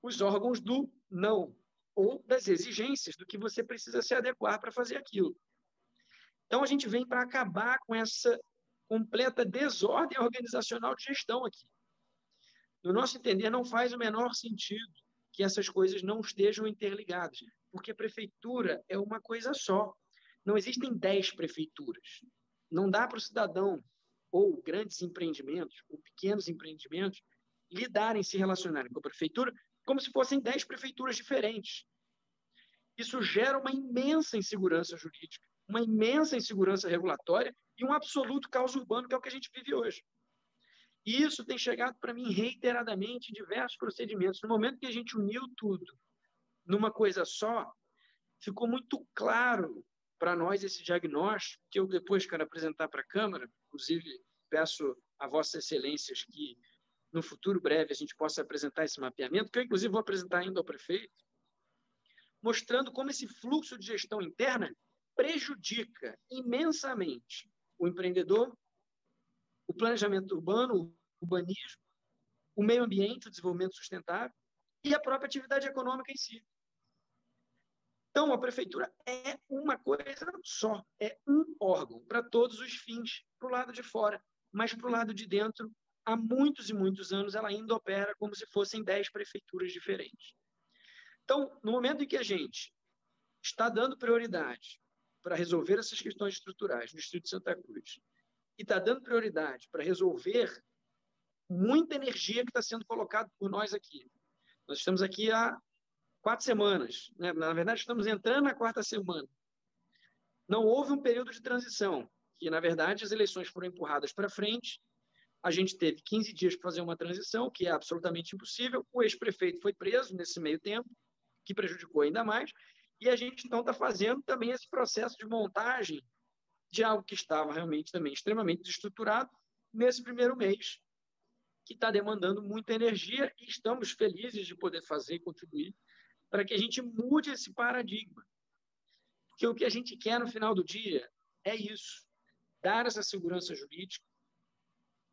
os órgãos do não, ou das exigências, do que você precisa se adequar para fazer aquilo. Então, a gente vem para acabar com essa completa desordem organizacional de gestão aqui. No nosso entender, não faz o menor sentido que essas coisas não estejam interligadas, porque a prefeitura é uma coisa só. Não existem 10 prefeituras. Não dá para o cidadão ou grandes empreendimentos, ou pequenos empreendimentos, lidarem, se relacionarem com a prefeitura como se fossem 10 prefeituras diferentes. Isso gera uma imensa insegurança jurídica, uma imensa insegurança regulatória e um absoluto caos urbano, que é o que a gente vive hoje. E isso tem chegado para mim reiteradamente em diversos procedimentos. No momento que a gente uniu tudo numa coisa só, ficou muito claro para nós esse diagnóstico, que eu depois quero apresentar para a Câmara. Inclusive, peço a Vossas Excelências que, no futuro breve, a gente possa apresentar esse mapeamento, que eu, inclusive, vou apresentar ainda ao prefeito, mostrando como esse fluxo de gestão interna prejudica imensamente o empreendedor, o planejamento urbano, o urbanismo, o meio ambiente, o desenvolvimento sustentável e a própria atividade econômica em si. Então, a prefeitura é uma coisa só, é um órgão para todos os fins, para o lado de fora, mas para o lado de dentro, há muitos e muitos anos, ela ainda opera como se fossem 10 prefeituras diferentes. Então, no momento em que a gente está dando prioridade para resolver essas questões estruturais no Distrito de Santa Cruz e está dando prioridade para resolver muita energia que está sendo colocada por nós aqui. Nós estamos aqui há 4 semanas, né? Na verdade, estamos entrando na 4ª semana. Não houve um período de transição, que, na verdade, as eleições foram empurradas para frente, a gente teve 15 dias para fazer uma transição, que é absolutamente impossível, o ex-prefeito foi preso nesse meio tempo, que prejudicou ainda mais, e a gente, então, está fazendo também esse processo de montagem de algo que estava realmente também extremamente desestruturado nesse primeiro mês, que está demandando muita energia, e estamos felizes de poder fazer e contribuir para que a gente mude esse paradigma. Porque o que a gente quer no final do dia é isso, dar essa segurança jurídica,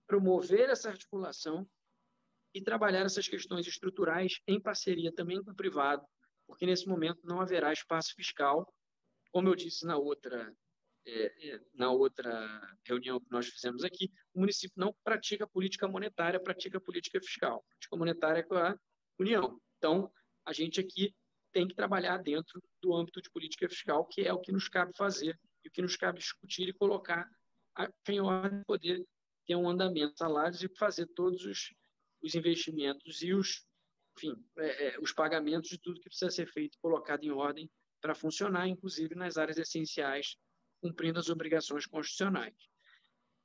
promover essa articulação e trabalhar essas questões estruturais em parceria também com o privado, porque nesse momento não haverá espaço fiscal. Como eu disse na outra reunião que nós fizemos aqui, o município não pratica política monetária, pratica política fiscal. A política monetária é com a União. Então, a gente aqui tem que trabalhar dentro do âmbito de política fiscal, que é o que nos cabe fazer e o que nos cabe discutir e colocar em ordem, poder ter um andamento de salários e fazer todos os investimentos e os pagamentos de tudo que precisa ser feito, colocado em ordem para funcionar, inclusive nas áreas essenciais, cumprindo as obrigações constitucionais.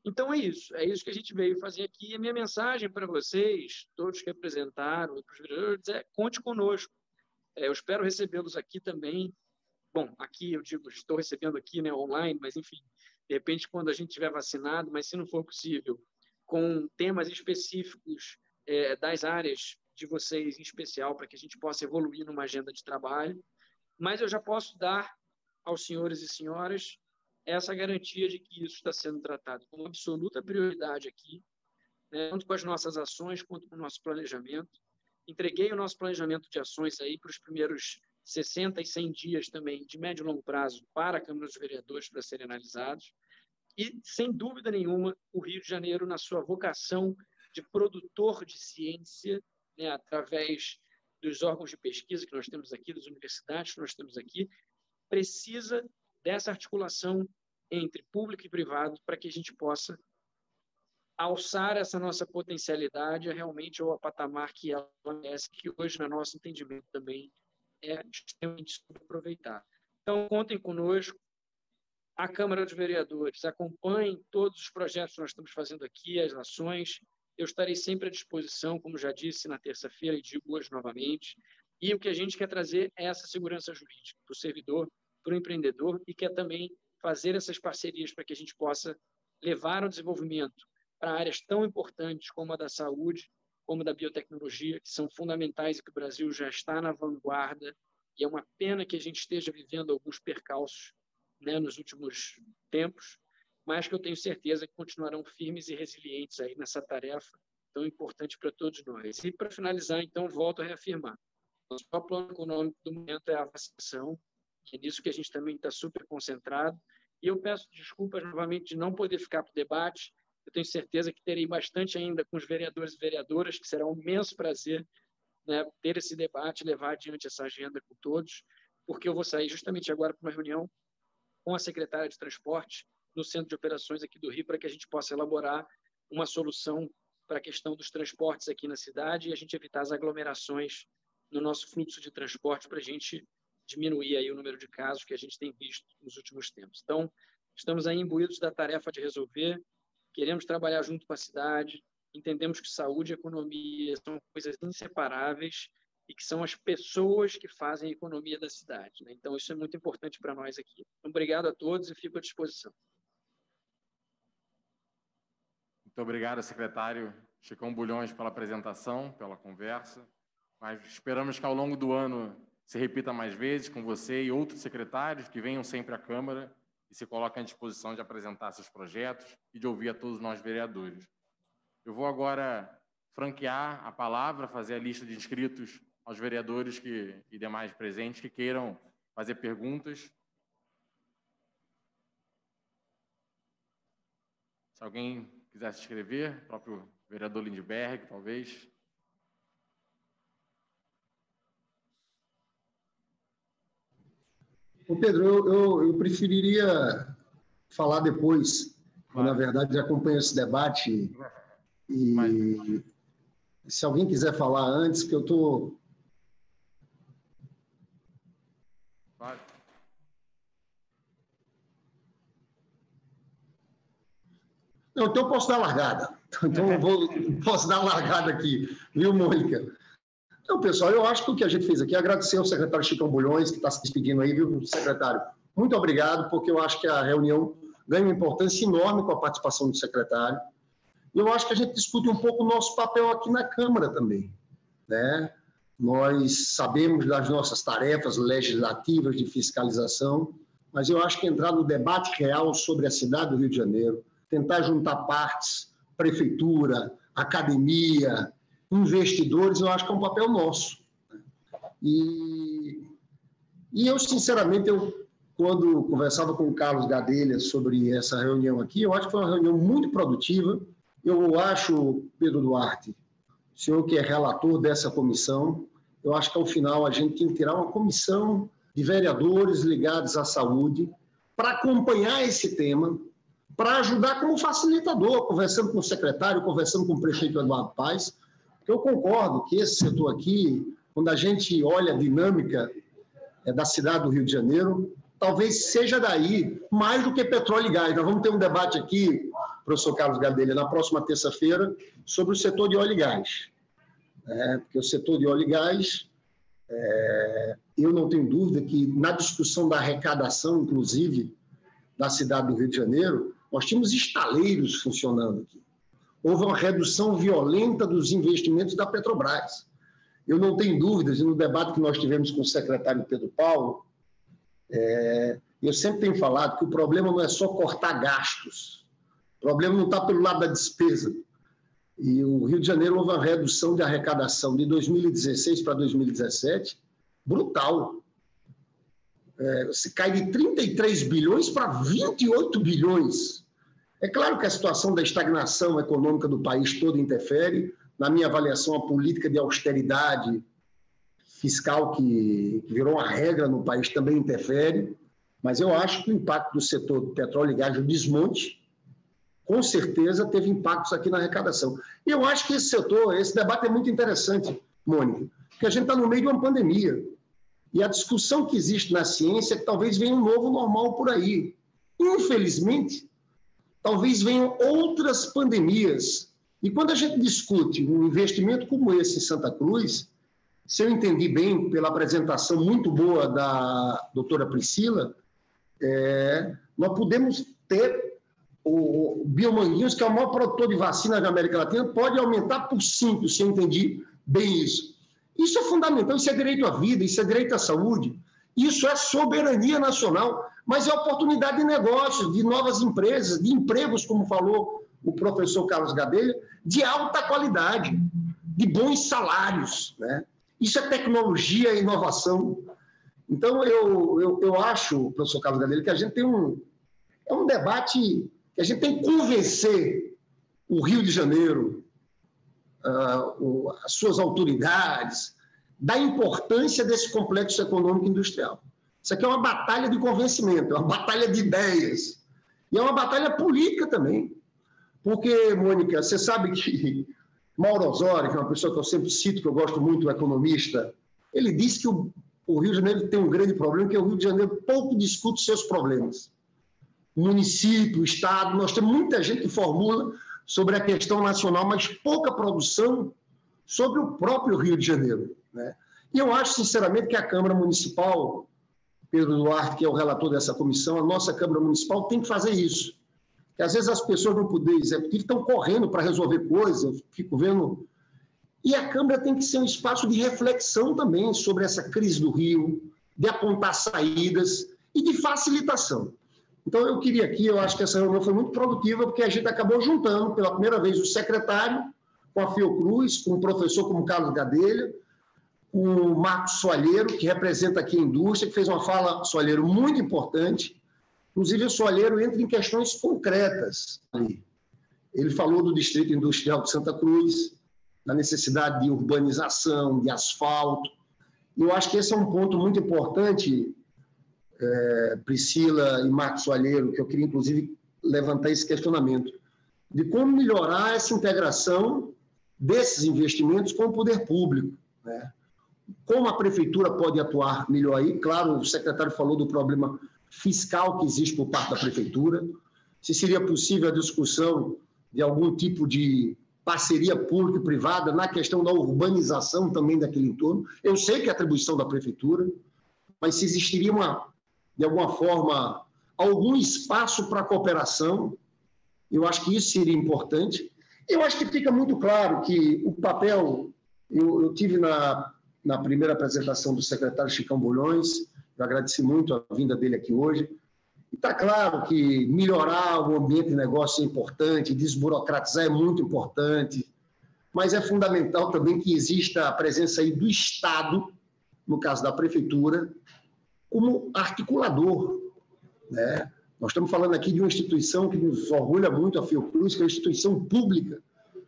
Então, é isso que a gente veio fazer aqui. A minha mensagem para vocês, todos que apresentaram, e para os vereadores, é: conte conosco. Eu espero recebê-los aqui também. Bom, aqui eu digo, estou recebendo aqui, né, online, mas, enfim, de repente, quando a gente estiver vacinado, mas se não for possível, com temas específicos das áreas de vocês em especial, para que a gente possa evoluir numa agenda de trabalho. Mas eu já posso dar aos senhores e senhoras essa garantia de que isso está sendo tratado com absoluta prioridade aqui, né, tanto com as nossas ações quanto com o nosso planejamento. Entreguei o nosso planejamento de ações aí para os primeiros 60 e 100 dias também, de médio e longo prazo, para a Câmara dos Vereadores para serem analisados. E, sem dúvida nenhuma, o Rio de Janeiro, na sua vocação de produtor de ciência, né, através dos órgãos de pesquisa que nós temos aqui, das universidades que nós temos aqui, precisa dessa articulação entre público e privado para que a gente possa alçar essa nossa potencialidade realmente ao patamar que ela merece, que hoje, no nosso entendimento, também é extremamente subaproveitado. Então, contem conosco. A Câmara dos Vereadores acompanhe todos os projetos que nós estamos fazendo aqui, as ações. Eu estarei sempre à disposição, como já disse na terça-feira e digo hoje novamente. E o que a gente quer trazer é essa segurança jurídica para o servidor, para o empreendedor, e quer também fazer essas parcerias para que a gente possa levar o desenvolvimento para áreas tão importantes como a da saúde, como a da biotecnologia, que são fundamentais e que o Brasil já está na vanguarda. E é uma pena que a gente esteja vivendo alguns percalços, né, nos últimos tempos, mas que eu tenho certeza que continuarão firmes e resilientes aí nessa tarefa tão importante para todos nós. E, para finalizar, então, volto a reafirmar: nosso plano econômico do momento é a vacinação, e é nisso que a gente também está super concentrado. E eu peço desculpas novamente de não poder ficar para o debate. Eu tenho certeza que terei bastante ainda com os vereadores e vereadoras, que será um imenso prazer, né, ter esse debate, levar adiante essa agenda com todos, porque eu vou sair justamente agora para uma reunião com a secretária de Transporte no Centro de Operações aqui do Rio, para que a gente possa elaborar uma solução para a questão dos transportes aqui na cidade e a gente evitar as aglomerações no nosso fluxo de transporte para a gente diminuir aí o número de casos que a gente tem visto nos últimos tempos. Então, estamos aí imbuídos da tarefa de resolver, queremos trabalhar junto com a cidade, entendemos que saúde e economia são coisas inseparáveis e que são as pessoas que fazem a economia da cidade, né? Então, isso é muito importante para nós aqui. Então, obrigado a todos e fico à disposição. Muito obrigado, secretário Chicão Bulhões, pela apresentação, pela conversa. Mas esperamos que ao longo do ano se repita mais vezes com você e outros secretários que venham sempre à Câmara e se coloquem à disposição de apresentar seus projetos e de ouvir a todos nós vereadores. Eu vou agora franquear a palavra, fazer a lista de inscritos aos vereadores e demais presentes que queiram fazer perguntas. Se alguém quiser se inscrever, o próprio vereador Lindbergh, talvez. Ô Pedro, eu preferiria falar depois, eu, na verdade, acompanho esse debate e se alguém quiser falar antes, que eu estou... Não, então eu posso dar largada. Então posso dar largada aqui, viu, Mônica? Então, pessoal, eu acho que o que a gente fez aqui é agradecer ao secretário Chicão Bulhões, que está se despedindo aí, viu, secretário? Muito obrigado, porque eu acho que a reunião ganha uma importância enorme com a participação do secretário. E eu acho que a gente discute um pouco o nosso papel aqui na Câmara também, né? Nós sabemos das nossas tarefas legislativas de fiscalização, mas eu acho que entrar no debate real sobre a cidade do Rio de Janeiro, tentar juntar partes, prefeitura, academia, investidores, eu acho que é um papel nosso. E eu, sinceramente, quando conversava com o Carlos Gadelha sobre essa reunião aqui, eu acho que foi uma reunião muito produtiva. Eu acho, Pedro Duarte, o senhor que é relator dessa comissão, eu acho que, ao final, a gente tem que tirar uma comissão de vereadores ligados à saúde para acompanhar esse tema, para ajudar como facilitador, conversando com o secretário, conversando com o prefeito Eduardo Paes, porque eu concordo que esse setor aqui, quando a gente olha a dinâmica da cidade do Rio de Janeiro, talvez seja daí mais do que petróleo e gás. Nós vamos ter um debate aqui, professor Carlos Gadelha, na próxima terça-feira, sobre o setor de óleo e gás. Porque o setor de óleo e gás, eu não tenho dúvida que na discussão da arrecadação, inclusive, da cidade do Rio de Janeiro, nós tínhamos estaleiros funcionando aqui. Houve uma redução violenta dos investimentos da Petrobras. Eu não tenho dúvidas, e no debate que nós tivemos com o secretário Pedro Paulo, eu sempre tenho falado que o problema não é só cortar gastos, o problema não está pelo lado da despesa. E o Rio de Janeiro houve uma redução de arrecadação de 2016 para 2017 brutal. Você cai de 33 bilhões para 28 bilhões. É claro que a situação da estagnação econômica do país todo interfere. Na minha avaliação, a política de austeridade fiscal que virou uma regra no país também interfere. Mas eu acho que o impacto do setor do petróleo e gás, o desmonte, com certeza teve impactos aqui na arrecadação. E eu acho que esse debate é muito interessante, Mônica, porque a gente está no meio de uma pandemia. E a discussão que existe na ciência é que talvez venha um novo normal por aí. Infelizmente, talvez venham outras pandemias. E quando a gente discute um investimento como esse em Santa Cruz, se eu entendi bem pela apresentação muito boa da doutora Priscila, nós podemos ter o Biomanguinhos, que é o maior produtor de vacina da América Latina, pode aumentar por 5, se eu entendi bem isso. Isso é fundamental, isso é direito à vida, isso é direito à saúde, isso é soberania nacional, mas é oportunidade de negócios, de novas empresas, de empregos, como falou o professor Carlos Gadelha, de alta qualidade, de bons salários, né? Isso é tecnologia e inovação. Então, eu acho, professor Carlos Gadelha, que a gente tem um debate que a gente tem que convencer o Rio de Janeiro, as suas autoridades, da importância desse complexo econômico industrial. Isso aqui é uma batalha de convencimento, é uma batalha de ideias. E é uma batalha política também. Porque, Mônica, você sabe que Mauro Osório, que é uma pessoa que eu sempre cito, que eu gosto muito, um economista, ele disse que o Rio de Janeiro tem um grande problema, que o Rio de Janeiro pouco discute seus problemas. O município, o Estado, nós temos muita gente que formula sobre a questão nacional, mas pouca produção sobre o próprio Rio de Janeiro, né? E eu acho, sinceramente, que a Câmara Municipal, Pedro Duarte, que é o relator dessa comissão, a nossa Câmara Municipal tem que fazer isso. Porque, às vezes, as pessoas no Poder Executivo estão correndo para resolver coisas, eu fico vendo... E a Câmara tem que ser um espaço de reflexão também sobre essa crise do Rio, de apontar saídas e de facilitação. Então, eu queria aqui, eu acho que essa reunião foi muito produtiva, porque a gente acabou juntando, pela primeira vez, o secretário com a Fiocruz, com um professor como Carlos Gadelha, com o Marcos Soalheiro, que representa aqui a indústria, que fez uma fala, Soalheiro, muito importante. Inclusive, o Soalheiro entra em questões concretas ali. Ele falou do Distrito Industrial de Santa Cruz, da necessidade de urbanização, de asfalto. E eu acho que esse é um ponto muito importante, Priscila e Marcos Soalheiro, que eu queria, inclusive, levantar esse questionamento, de como melhorar essa integração desses investimentos com o poder público, né? Como a prefeitura pode atuar melhor aí? Claro, o secretário falou do problema fiscal que existe por parte da prefeitura, se seria possível a discussão de algum tipo de parceria pública e privada na questão da urbanização também daquele entorno. Eu sei que é atribuição da prefeitura, mas se existiria, de alguma forma, algum espaço para cooperação, eu acho que isso seria importante. Eu acho que fica muito claro que o papel... Eu tive na primeira apresentação do secretário Chicão Bulhões, eu agradeci muito a vinda dele aqui hoje. E está claro que melhorar o ambiente de negócio é importante, desburocratizar é muito importante, mas é fundamental também que exista a presença aí do Estado, no caso da Prefeitura, como articulador, né? Nós estamos falando aqui de uma instituição que nos orgulha muito, a Fiocruz, que é uma instituição pública,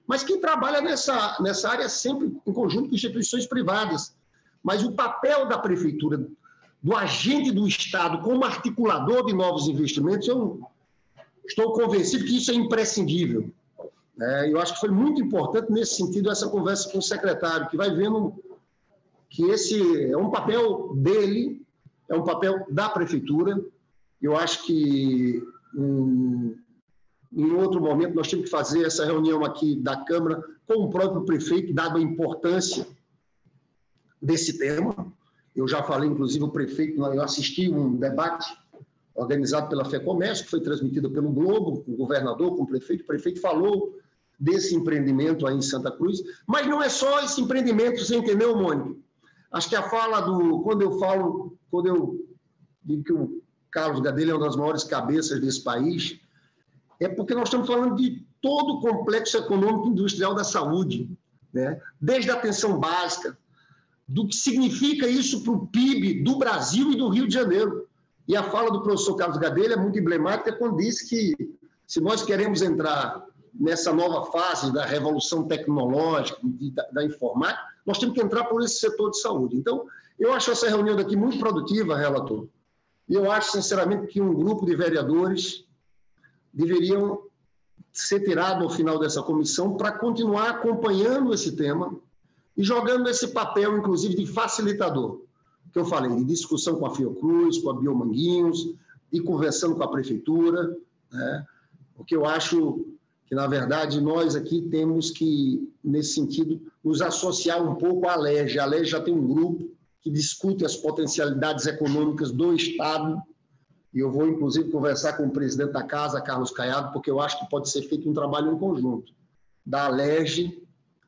mas que trabalha nessa área sempre em conjunto com instituições privadas. Mas o papel da Prefeitura, do agente do Estado como articulador de novos investimentos, eu estou convencido que isso é imprescindível. Eu acho que foi muito importante, nesse sentido, essa conversa com o secretário, que vai vendo que esse é um papel dele, é um papel da Prefeitura. Eu acho que, em outro momento, nós temos que fazer essa reunião aqui da Câmara com o próprio prefeito, dado a importância desse tema. Eu já falei, inclusive, o prefeito, eu assisti um debate organizado pela FEComércio, que foi transmitido pelo Globo, com o governador, com o prefeito falou desse empreendimento aí em Santa Cruz, mas não é só esse empreendimento, você entendeu, Mônica? Acho que a fala quando eu digo que o Carlos Gadelha é uma das maiores cabeças desse país, é porque nós estamos falando de todo o complexo econômico e industrial da saúde, né? Desde a atenção básica, do que significa isso para o PIB do Brasil e do Rio de Janeiro. E a fala do professor Carlos Gadelha é muito emblemática quando disse que, se nós queremos entrar nessa nova fase da revolução tecnológica, da informática, nós temos que entrar por esse setor de saúde. Então, eu acho essa reunião daqui muito produtiva, relator. E eu acho, sinceramente, que um grupo de vereadores deveriam ser tirados ao final dessa comissão para continuar acompanhando esse tema e jogando esse papel, inclusive, de facilitador, que eu falei, de discussão com a Fiocruz, com a Biomanguinhos, e conversando com a Prefeitura, né? Porque eu acho que, na verdade, nós aqui temos que, nesse sentido, nos associar um pouco à ALERJ. A ALERJ já tem um grupo que discute as potencialidades econômicas do Estado, e eu vou, inclusive, conversar com o presidente da Casa, Carlos Caiado, porque eu acho que pode ser feito um trabalho em conjunto, da ALERJ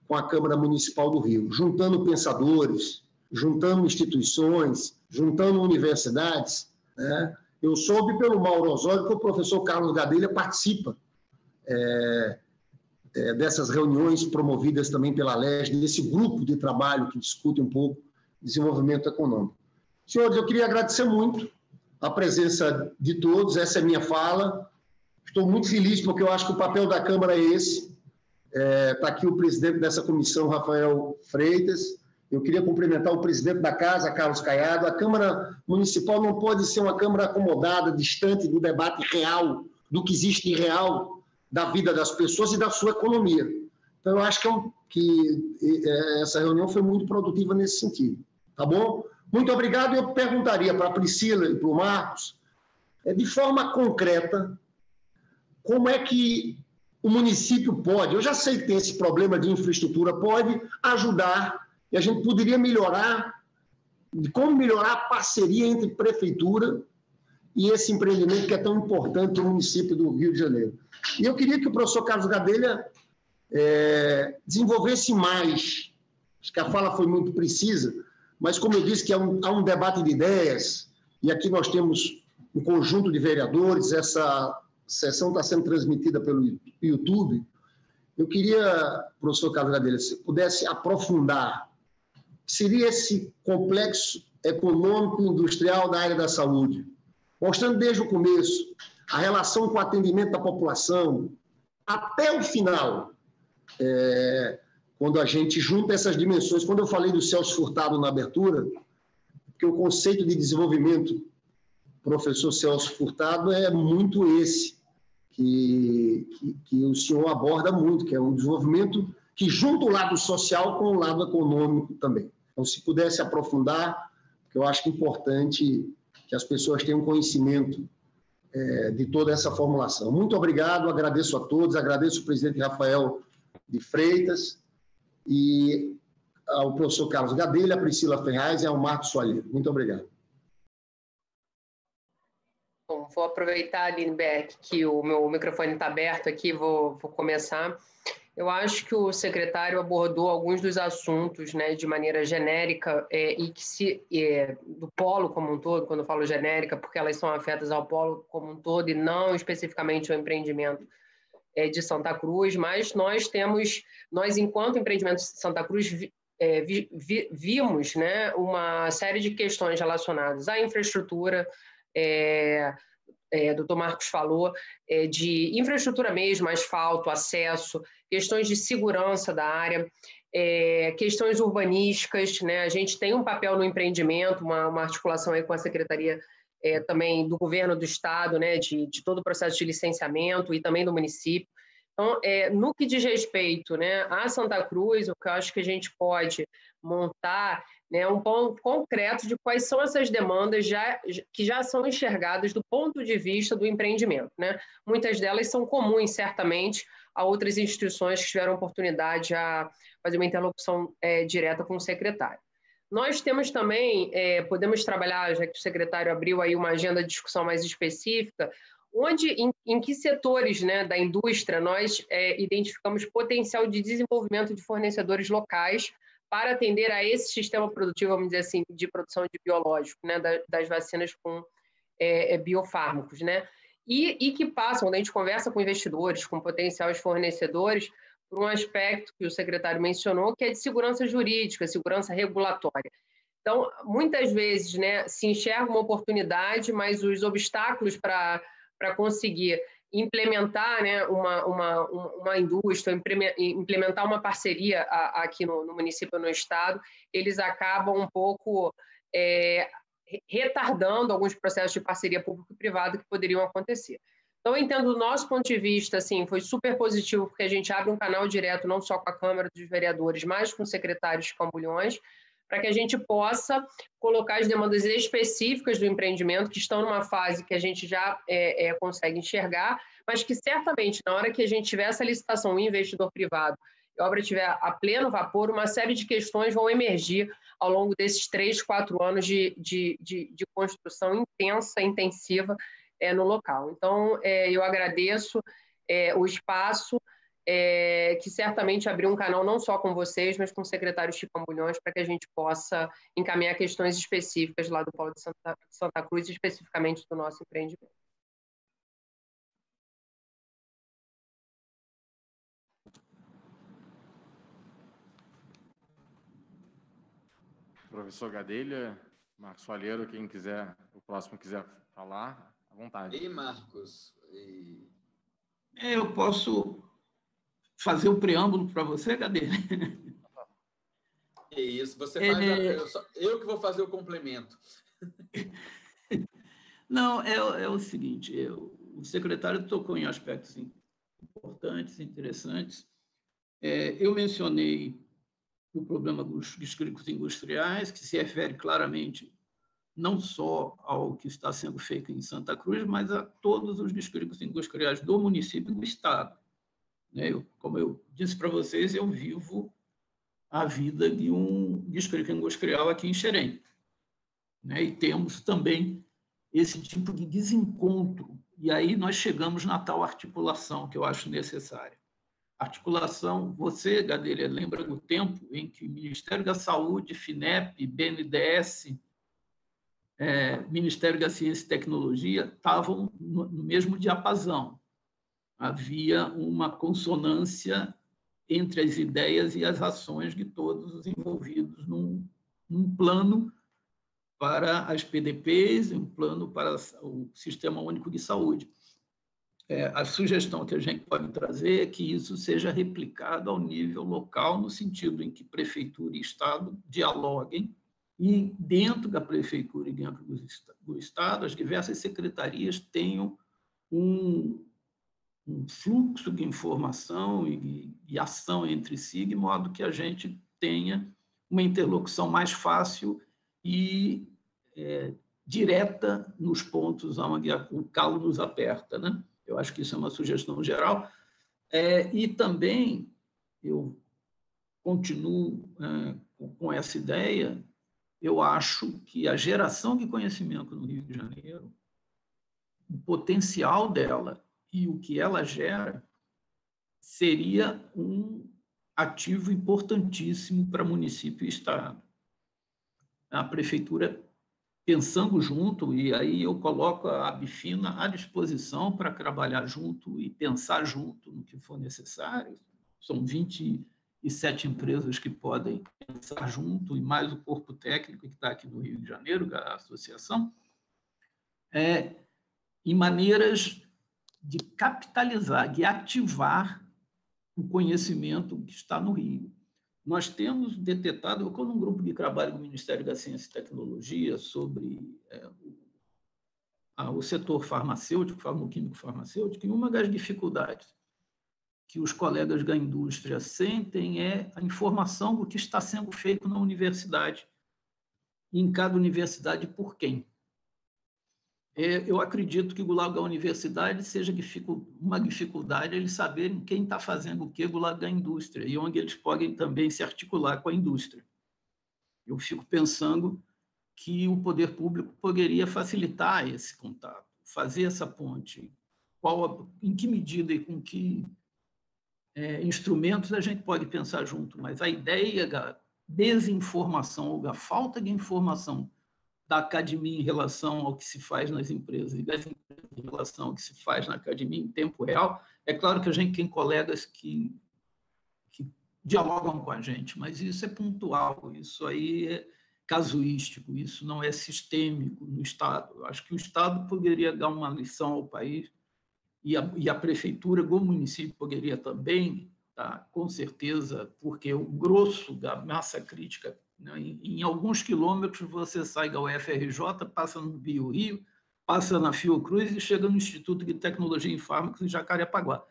com a Câmara Municipal do Rio, juntando pensadores, juntando instituições, juntando universidades, né? Eu soube pelo Mauro Osório que o professor Carlos Gadelha participa dessas reuniões promovidas também pela ALERJ, desse grupo de trabalho que discute um pouco desenvolvimento econômico. Senhores, eu queria agradecer muito a presença de todos, essa é a minha fala. Estou muito feliz porque eu acho que o papel da Câmara é esse. Está aqui o presidente dessa comissão, Rafael Freitas. Eu queria cumprimentar o presidente da Casa, Carlos Caiado. A Câmara Municipal não pode ser uma Câmara acomodada, distante do debate real do que existe de real da vida das pessoas e da sua economia. Então, eu acho que essa reunião foi muito produtiva nesse sentido. Tá bom? Muito obrigado. Eu perguntaria para a Priscila e para o Marcos, de forma concreta, como é que o município pode, eu já sei que tem esse problema de infraestrutura, pode ajudar, e a gente poderia melhorar, como melhorar a parceria entre prefeitura e esse empreendimento que é tão importante no município do Rio de Janeiro. E eu queria que o professor Carlos Gadelha desenvolvesse mais, acho que a fala foi muito precisa, mas como eu disse que há um debate de ideias, e aqui nós temos um conjunto de vereadores, essa sessão está sendo transmitida pelo YouTube. Eu queria, professor Carlos Gadelha, se pudesse aprofundar, seria esse complexo econômico e industrial da área da saúde, mostrando desde o começo a relação com o atendimento da população, até o final, quando a gente junta essas dimensões. Quando eu falei do Celso Furtado na abertura, porque o conceito de desenvolvimento professor Celso Furtado é muito esse, que o senhor aborda muito, que é um desenvolvimento que junta o lado social com o lado econômico também. Então, se pudesse aprofundar, porque eu acho que é importante que as pessoas tenham conhecimento de toda essa formulação. Muito obrigado, agradeço a todos, agradeço o presidente Rafael de Freitas e ao professor Carlos Gadelha, a Priscila Ferraz e ao Marcos Soalheiro. Muito obrigado. Bom, vou aproveitar, Lindbergh, que o meu microfone está aberto aqui, vou começar. Eu acho que o secretário abordou alguns dos assuntos, né, de maneira genérica e que do polo como um todo, quando eu falo genérica, porque elas são afetas ao polo como um todo e não especificamente ao empreendimento de Santa Cruz, mas nós, enquanto empreendimento de Santa Cruz, vimos, né, uma série de questões relacionadas à infraestrutura, doutor Marcos falou, de infraestrutura mesmo, asfalto, acesso, questões de segurança da área, questões urbanísticas, né? A gente tem um papel no empreendimento, uma articulação aí com a Secretaria também do Governo do Estado, né? De todo o processo de licenciamento e também do município. Então, no que diz respeito, né, a Santa Cruz, o que eu acho que a gente pode montar, né, um ponto concreto de quais são essas demandas que já são enxergadas do ponto de vista do empreendimento, né? Muitas delas são comuns, certamente, a outras instituições que tiveram oportunidade a fazer uma interlocução direta com o secretário. Nós temos também, podemos trabalhar, já que o secretário abriu aí uma agenda de discussão mais específica, em que setores, né, da indústria nós identificamos potencial de desenvolvimento de fornecedores locais para atender a esse sistema produtivo, vamos dizer assim, de produção de biológico, né, das vacinas com biofármacos, né? E que passam, quando a gente conversa com investidores, com potenciais fornecedores, por um aspecto que o secretário mencionou, que é de segurança jurídica, segurança regulatória. Então, muitas vezes, né, se enxerga uma oportunidade, mas os obstáculos para conseguir implementar, né, uma indústria, implementar uma parceria aqui no município, no estado, eles acabam um pouco retardando alguns processos de parceria público e privado que poderiam acontecer. Então, eu entendo, do nosso ponto de vista, assim, foi super positivo, porque a gente abre um canal direto, não só com a Câmara dos Vereadores, mas com o secretário Chicão Bulhões, para que a gente possa colocar as demandas específicas do empreendimento, que estão numa fase que a gente já consegue enxergar, mas que certamente, na hora que a gente tiver essa licitação, o investidor privado, e a obra estiver a pleno vapor, uma série de questões vão emergir ao longo desses 3, 4 anos de construção intensa, intensiva no local. Então, eu agradeço o espaço, que certamente abriu um canal não só com vocês, mas com o secretário Chicão Bulhões, para que a gente possa encaminhar questões específicas lá do Polo de Santa Cruz, especificamente do nosso empreendimento. Professor Gadelha, Marcos Soalheiro, quem quiser, o próximo quiser falar, à vontade. E Marcos? Eu posso fazer o preâmbulo para você, Gadelha? É isso, você faz. Eu que vou fazer o complemento. Não, é o seguinte, o secretário tocou em aspectos importantes, interessantes. Eu mencionei o problema dos distritos industriais, que se refere claramente não só ao que está sendo feito em Santa Cruz, mas a todos os distritos industriais do município e do estado. Como eu disse para vocês, eu vivo a vida de um distrito industrial aqui em Xerém. E temos também esse tipo de desencontro. E aí nós chegamos na tal articulação que eu acho necessária. Articulação, você, Gadelha, lembra do tempo em que o Ministério da Saúde, FINEP, BNDES, Ministério da Ciência e Tecnologia estavam no mesmo diapasão. Havia uma consonância entre as ideias e as ações de todos os envolvidos num plano para as PDPs e um plano para o Sistema Único de Saúde. A sugestão que a gente pode trazer é que isso seja replicado ao nível local, no sentido em que Prefeitura e Estado dialoguem e, dentro da Prefeitura e dentro do Estado, as diversas secretarias tenham um fluxo de informação e ação entre si, de modo que a gente tenha uma interlocução mais fácil e direta nos pontos onde o calo nos aperta, né? Eu acho que isso é uma sugestão geral. E também eu continuo com essa ideia. Eu acho que a geração de conhecimento no Rio de Janeiro, o potencial dela e o que ela gera, seria um ativo importantíssimo para município e Estado. A Prefeitura, pensando junto, e aí eu coloco a Abfina à disposição para trabalhar junto e pensar junto no que for necessário. São 27 empresas que podem pensar junto, e mais o corpo técnico que está aqui no Rio de Janeiro, da associação, em maneiras de capitalizar, de ativar o conhecimento que está no Rio. Nós temos detectado, eu estou num grupo de trabalho do Ministério da Ciência e Tecnologia sobre o setor farmacêutico, farmacoquímico farmacêutico, e uma das dificuldades que os colegas da indústria sentem é a informação do que está sendo feito na universidade, e em cada universidade por quem. Eu acredito que do lado da universidade seja uma dificuldade eles saberem quem está fazendo o que do lado da indústria e onde eles podem também se articular com a indústria. Eu fico pensando que o poder público poderia facilitar esse contato, fazer essa ponte. Em que medida e com que instrumentos a gente pode pensar junto, mas a ideia da desinformação ou da falta de informação da academia em relação ao que se faz nas empresas e das empresas em relação ao que se faz na academia em tempo real, é claro que a gente tem colegas que dialogam com a gente, mas isso é pontual, isso aí é casuístico, isso não é sistêmico no Estado. Eu acho que o Estado poderia dar uma lição ao país e a Prefeitura do município poderia também, tá, com certeza, porque o grosso da massa crítica, em alguns quilômetros você sai da UFRJ, passa no Bio-Rio, passa na Fiocruz e chega no Instituto de Tecnologia em Fármacos em Jacarepaguá.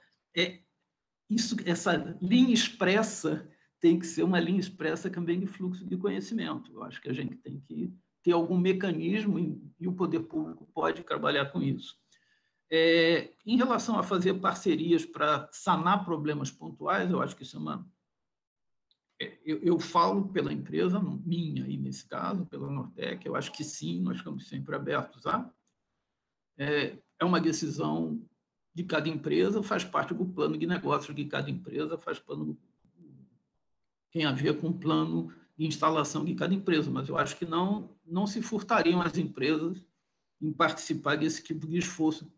Essa linha expressa tem que ser uma linha expressa também de fluxo de conhecimento. Eu acho que a gente tem que ter algum mecanismo e o poder público pode trabalhar com isso. Em relação a fazer parcerias para sanar problemas pontuais, eu acho que isso é uma... Eu falo pela empresa minha, aí nesse caso, pela Nortec, eu acho que sim, nós estamos sempre abertos a. É uma decisão de cada empresa, faz parte do plano de negócios de cada empresa, tem a ver com o plano de instalação de cada empresa, mas eu acho que não se furtariam as empresas em participar desse tipo de esforço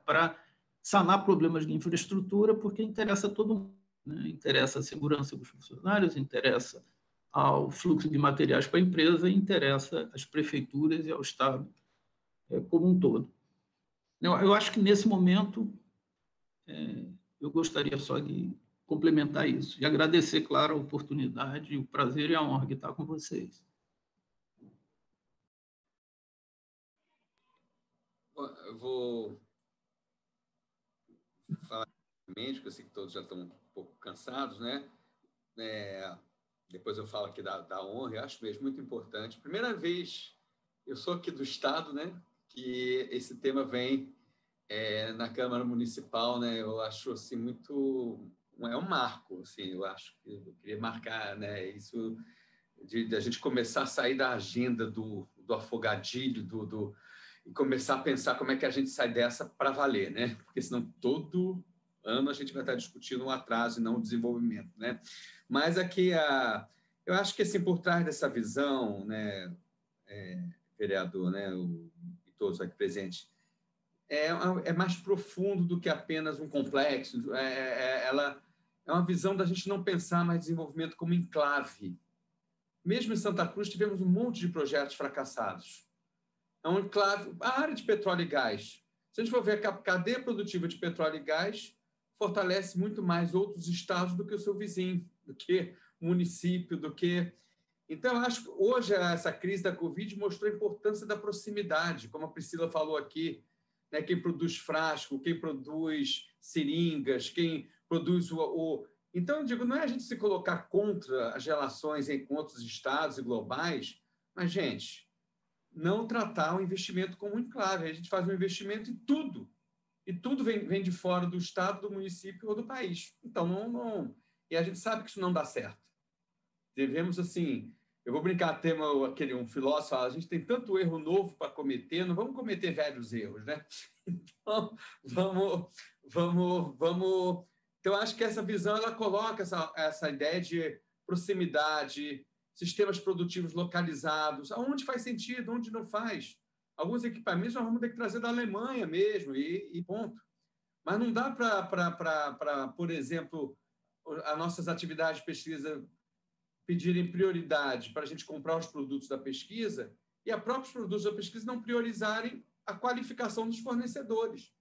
para sanar problemas de infraestrutura, porque interessa a todo mundo. Interessa a segurança dos funcionários, interessa ao fluxo de materiais para a empresa, interessa às prefeituras e ao Estado como um todo. Eu acho que, nesse momento, eu gostaria só de complementar isso e agradecer, claro, a oportunidade, o prazer e a honra de estar com vocês. Eu vou falar que eu sei que todos já estão um pouco cansados, né? Depois eu falo aqui da honra, eu acho mesmo muito importante. Primeira vez, eu sou aqui do Estado, né? Que esse tema vem na Câmara Municipal, né? Eu acho assim muito... É um marco, assim, eu acho que eu queria marcar, né? Isso de a gente começar a sair da agenda do afogadilho, e começar a pensar como é que a gente sai dessa para valer, né? Porque senão todo ano a gente vai estar discutindo um atraso e não um desenvolvimento, né? Mas aqui eu acho que assim por trás dessa visão, né, vereador, né, e todos aqui presentes, é mais profundo do que apenas um complexo. Ela é uma visão da gente não pensar mais desenvolvimento como enclave. Mesmo em Santa Cruz tivemos um monte de projetos fracassados. É um enclave, a área de petróleo e gás. Se a gente for ver a cadeia produtiva de petróleo e gás, fortalece muito mais outros estados do que o seu vizinho, do que o município, do que... Então, eu acho que hoje essa crise da Covid mostrou a importância da proximidade, como a Priscila falou aqui, né? Quem produz frasco, quem produz seringas, quem produz o... Então, eu digo, não é a gente se colocar contra as relações com outros estados e globais, mas, gente, não tratar o investimento como um enclave. A gente faz um investimento em tudo, e tudo vem de fora do estado, do município ou do país. Então, não... E a gente sabe que isso não dá certo. Devemos, assim... Eu vou brincar, um filósofo fala, a gente tem tanto erro novo para cometer, não vamos cometer velhos erros, né? Então, vamos... Então, acho que essa visão ela coloca essa ideia de proximidade, sistemas produtivos localizados, aonde faz sentido, onde não faz. Alguns equipamentos nós vamos ter que trazer da Alemanha mesmo, e ponto. Mas não dá para, por exemplo, as nossas atividades de pesquisa pedirem prioridade para a gente comprar os produtos da pesquisa e os próprios produtos da pesquisa não priorizarem a qualificação dos fornecedores.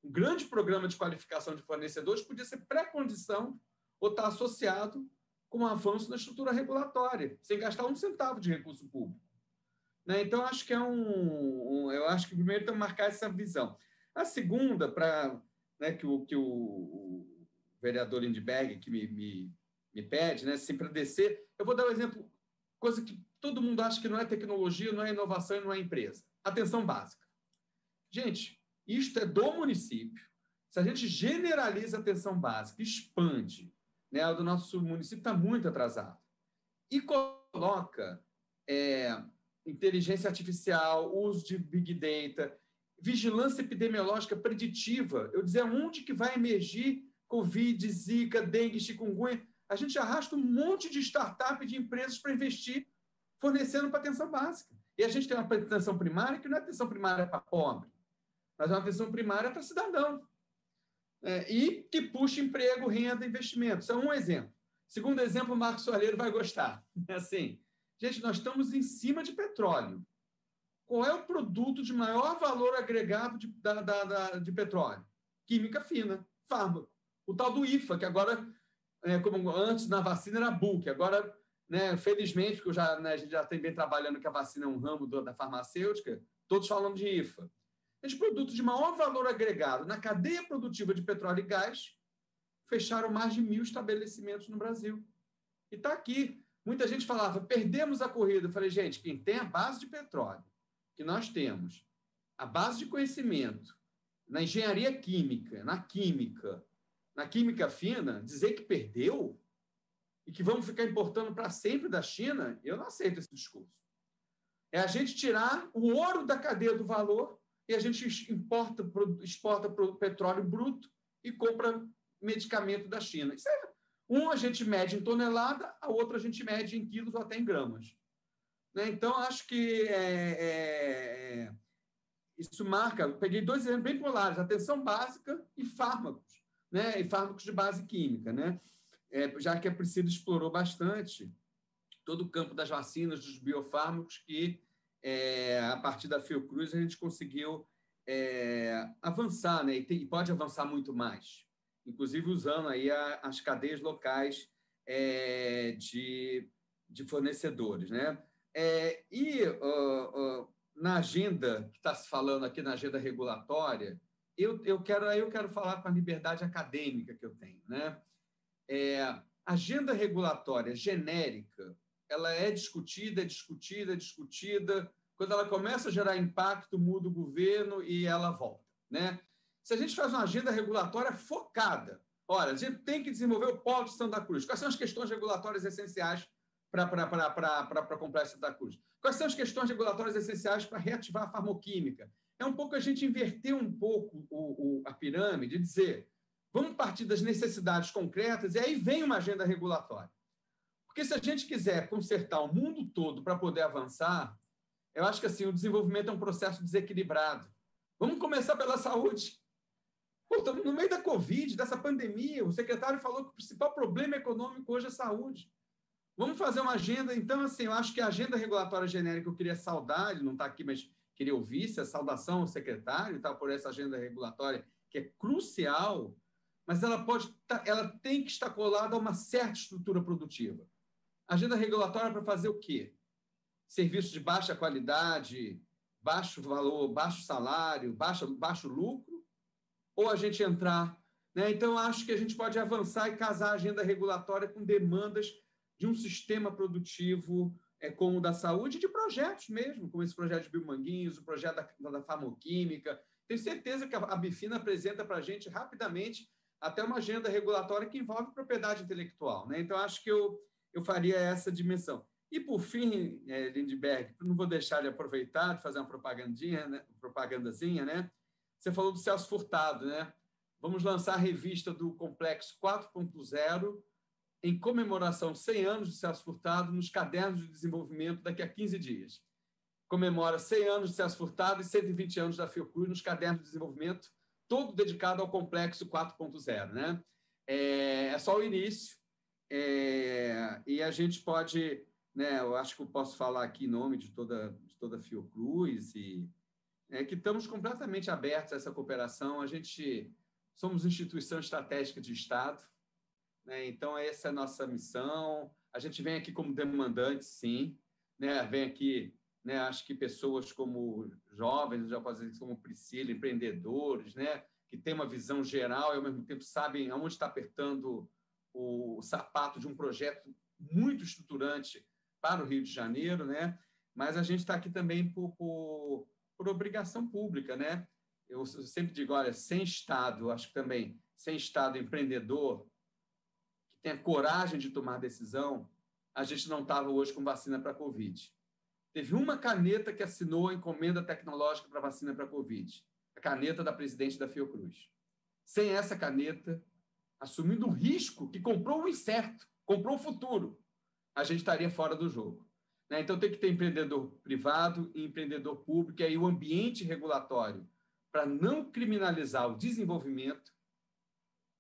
Um grande programa de qualificação de fornecedores podia ser pré-condição ou estar associado com um avanço na estrutura regulatória, sem gastar um centavo de recurso público. Né? Então, acho que eu acho que primeiro tem que marcar essa visão. A segunda, né, que o vereador Lindbergh que me pede, né, assim, para descer, eu vou dar um exemplo, coisa que todo mundo acha que não é tecnologia, não é inovação e não é empresa. Atenção básica. Gente, isto é do município. Se a gente generaliza a atenção básica, expande, né, o do nosso município está muito atrasado, e coloca inteligência artificial, uso de Big Data, vigilância epidemiológica preditiva, eu dizer onde que vai emergir Covid, Zika, dengue, chikungunya, a gente arrasta um monte de startup de empresas para investir, fornecendo para atenção básica. E a gente tem uma atenção primária que não é atenção primária para pobre, mas é uma atenção primária para cidadão. E que puxa emprego, renda, investimento. Isso é um exemplo. Segundo exemplo, o Marcos Soalheiro vai gostar. É assim, gente, nós estamos em cima de petróleo. Qual é o produto de maior valor agregado de petróleo? Química fina, fármaco. O tal do IFA, que agora... como antes na vacina era BUC, agora, né, felizmente, porque a gente já tem bem trabalhando que a vacina é um ramo da farmacêutica, todos falam de IFA. Os produtos de maior valor agregado na cadeia produtiva de petróleo e gás fecharam mais de 1.000 estabelecimentos no Brasil. E está aqui. Muita gente falava, perdemos a corrida. Eu falei, gente, quem tem a base de petróleo, que nós temos, a base de conhecimento, na engenharia química, na química fina, dizer que perdeu e que vamos ficar importando para sempre da China, eu não aceito esse discurso. É a gente tirar o ouro da cadeia do valor e a gente exporta petróleo bruto e compra medicamento da China. Isso a gente mede em tonelada, a outra a gente mede em quilos ou até em gramas. Né? Então, acho que isso marca... Eu peguei 2 exemplos bem polares, atenção básica e fármacos. Né, e fármacos de base química, né? Já que a Priscila explorou bastante todo o campo das vacinas, dos biofármacos, que, a partir da Fiocruz, a gente conseguiu avançar, né? E pode avançar muito mais, inclusive usando aí as cadeias locais de fornecedores. Né? Na agenda que está se falando aqui, na agenda regulatória, eu quero falar com a liberdade acadêmica que eu tenho, né? Agenda regulatória genérica, ela é discutida. Quando ela começa a gerar impacto, muda o governo e ela volta, né? Se a gente faz uma agenda regulatória focada, olha, a gente tem que desenvolver o polo de Santa Cruz. Quais são as questões regulatórias essenciais para a Complexo Santa Cruz? Quais são as questões regulatórias essenciais para reativar a farmoquímica? É um pouco a gente inverter um pouco a pirâmide e dizer, vamos partir das necessidades concretas e aí vem uma agenda regulatória. Porque se a gente quiser consertar o mundo todo para poder avançar, eu acho que assim, o desenvolvimento é um processo desequilibrado. Vamos começar pela saúde. Pô, estamos no meio da Covid, dessa pandemia, o secretário falou que o principal problema econômico hoje é a saúde. Vamos fazer uma agenda, então, assim, eu acho que a agenda regulatória genérica eu queria saudar, ele não está aqui, mas queria ouvir se a saudação ao secretário, tá, por essa agenda regulatória, que é crucial, mas ela tem que estar colada a uma certa estrutura produtiva. Agenda regulatória para fazer o quê? Serviços de baixa qualidade, baixo valor, baixo salário, baixo lucro, ou a gente entrar, né? Então, acho que a gente pode avançar e casar a agenda regulatória com demandas de um sistema produtivo como o da saúde, de projetos mesmo, como esse projeto de Biomanguinhos, o projeto da farmoquímica. Tenho certeza que a Bifina apresenta para a gente rapidamente até uma agenda regulatória que envolve propriedade intelectual, né? Então, acho que eu faria essa dimensão. E, por fim, Lindbergh, não vou deixar de aproveitar, de fazer uma propagandazinha, né? Você falou do Celso Furtado, né? Vamos lançar a revista do Complexo 4.0 em comemoração 100 anos de Celso Furtado nos cadernos de desenvolvimento daqui a 15 dias. Comemora 100 anos de Celso Furtado e 120 anos da Fiocruz nos cadernos de desenvolvimento, todo dedicado ao Complexo 4.0, né? É só o início, e a gente pode, né? Eu acho que eu posso falar aqui em nome de toda a Fiocruz e que estamos completamente abertos a essa cooperação. A gente somos instituição estratégica de Estado, né? Então, essa é a nossa missão. A gente vem aqui como demandante, sim, né? Vem aqui, né? Acho que pessoas como jovens, já posso dizer, como Priscila, empreendedores, né? Que têm uma visão geral e, ao mesmo tempo, sabem aonde está apertando o sapato de um projeto muito estruturante para o Rio de Janeiro, né? Mas a gente está aqui também por obrigação pública, né? Eu sempre digo, olha, sem Estado, acho que também, sem Estado empreendedor, que tenha coragem de tomar decisão, a gente não estava hoje com vacina para a Covid. Teve uma caneta que assinou a encomenda tecnológica para vacina para a Covid, a caneta da presidente da Fiocruz. Sem essa caneta, assumindo o risco que comprou o incerto, comprou o futuro, a gente estaria fora do jogo. Então, tem que ter empreendedor privado e empreendedor público, e aí o ambiente regulatório para não criminalizar o desenvolvimento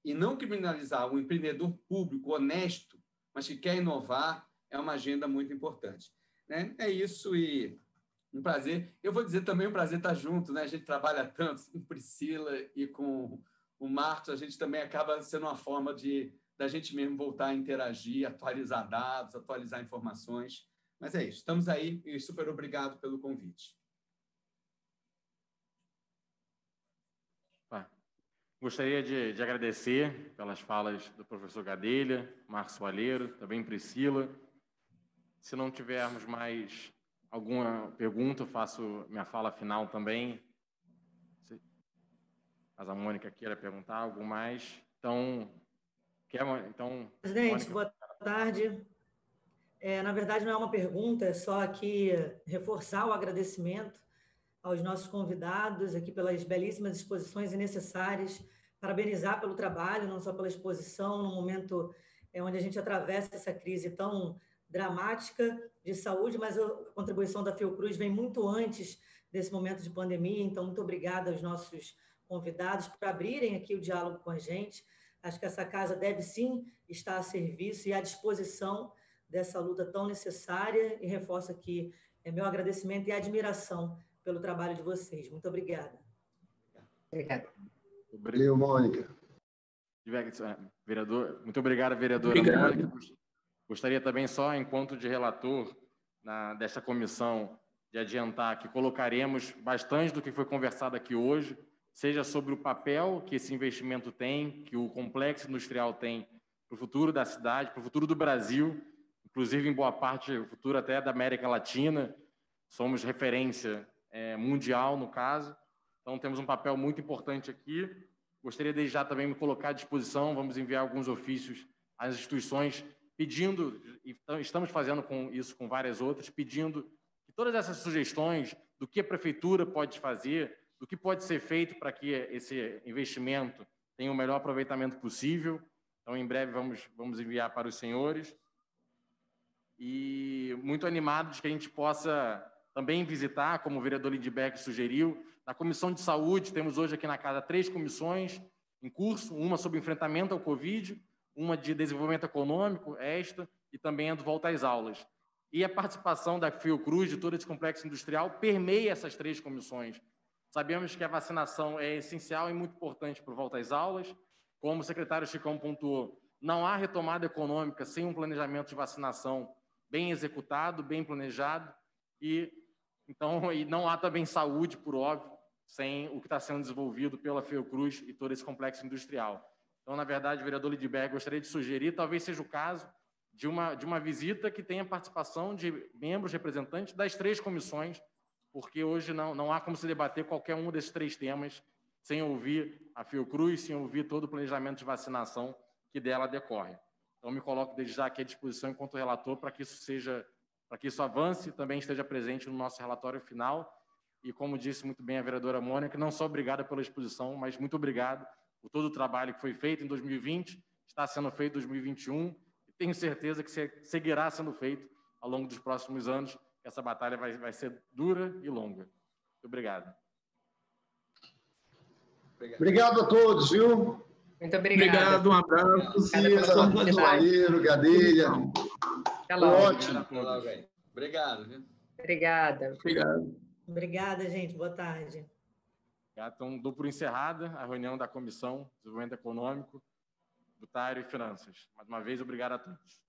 e não criminalizar o empreendedor público honesto, mas que quer inovar, é uma agenda muito importante, né? É isso, e um prazer. Eu vou dizer também um prazer estar junto, né? A gente trabalha tanto com Priscila e com o Marcos, a gente também acaba sendo uma forma da gente mesmo voltar a interagir, atualizar dados, atualizar informações. Mas é isso, estamos aí e super obrigado pelo convite. Gostaria de agradecer pelas falas do professor Gadelha, Marcos Soalheiro, também Priscila. Se não tivermos mais alguma pergunta, eu faço minha fala final também. Caso a Mônica queira perguntar algo mais. Então, presidente, Mônica. Boa tarde. Na verdade, não é uma pergunta, é só aqui reforçar o agradecimento aos nossos convidados aqui pelas belíssimas exposições e necessárias, parabenizar pelo trabalho, não só pela exposição, no momento onde a gente atravessa essa crise tão dramática de saúde, mas a contribuição da Fiocruz vem muito antes desse momento de pandemia, então muito obrigada aos nossos convidados por abrirem aqui o diálogo com a gente. Acho que essa casa deve sim estar a serviço e à disposição dessa luta tão necessária, e reforço aqui meu agradecimento e admiração pelo trabalho de vocês. Muito obrigada. Obrigada. Valeu, Mônica. Vereador, muito obrigado, vereadora Mônica. Gostaria também, só enquanto de relator dessa comissão, de adiantar que colocaremos bastante do que foi conversado aqui hoje seja sobre o papel que esse investimento tem, que o complexo industrial tem para o futuro da cidade, para o futuro do Brasil, inclusive em boa parte o futuro até da América Latina. Somos referência mundial no caso, então temos um papel muito importante aqui. Gostaria desde já também de me colocar à disposição, vamos enviar alguns ofícios às instituições pedindo, e estamos fazendo isso com várias outras, pedindo que todas essas sugestões do que a prefeitura pode fazer, do que pode ser feito para que esse investimento tenha o melhor aproveitamento possível. Então, em breve, vamos enviar para os senhores. E muito animado de que a gente possa também visitar, como o vereador Lindbergh sugeriu, na Comissão de Saúde, temos hoje aqui na casa 3 comissões em curso, uma sobre enfrentamento ao Covid, uma de desenvolvimento econômico, esta, e também a do volta às aulas. E a participação da Fiocruz, de todo esse complexo industrial, permeia essas 3 comissões. Sabemos que a vacinação é essencial e muito importante para o volta às aulas. Como o secretário Chicão pontuou, não há retomada econômica sem um planejamento de vacinação bem executado, bem planejado, e não há também saúde, por óbvio, sem o que está sendo desenvolvido pela Fiocruz e todo esse complexo industrial. Então, na verdade, o vereador Lindbergh gostaria de sugerir, talvez seja o caso, de uma visita que tenha participação de membros representantes das 3 comissões, porque hoje não há como se debater qualquer um desses 3 temas sem ouvir a Fiocruz, sem ouvir todo o planejamento de vacinação que dela decorre. Então, me coloco desde já aqui à disposição enquanto relator para que isso avance e também esteja presente no nosso relatório final. E, como disse muito bem a vereadora Mônica, não só obrigada pela exposição, mas muito obrigado por todo o trabalho que foi feito em 2020, está sendo feito em 2021, e tenho certeza que seguirá sendo feito ao longo dos próximos anos. Essa batalha vai ser dura e longa. Muito obrigado. Obrigado a todos, viu? Muito obrigado. Um abraço. Valeu, Gadelha. Até logo. Ótimo. Até logo aí. Obrigado. Viu? Obrigada. Obrigada, gente. Boa tarde. Então, dou por encerrada a reunião da Comissão de Desenvolvimento Econômico, Tributário e Finanças. Mais uma vez, obrigado a todos.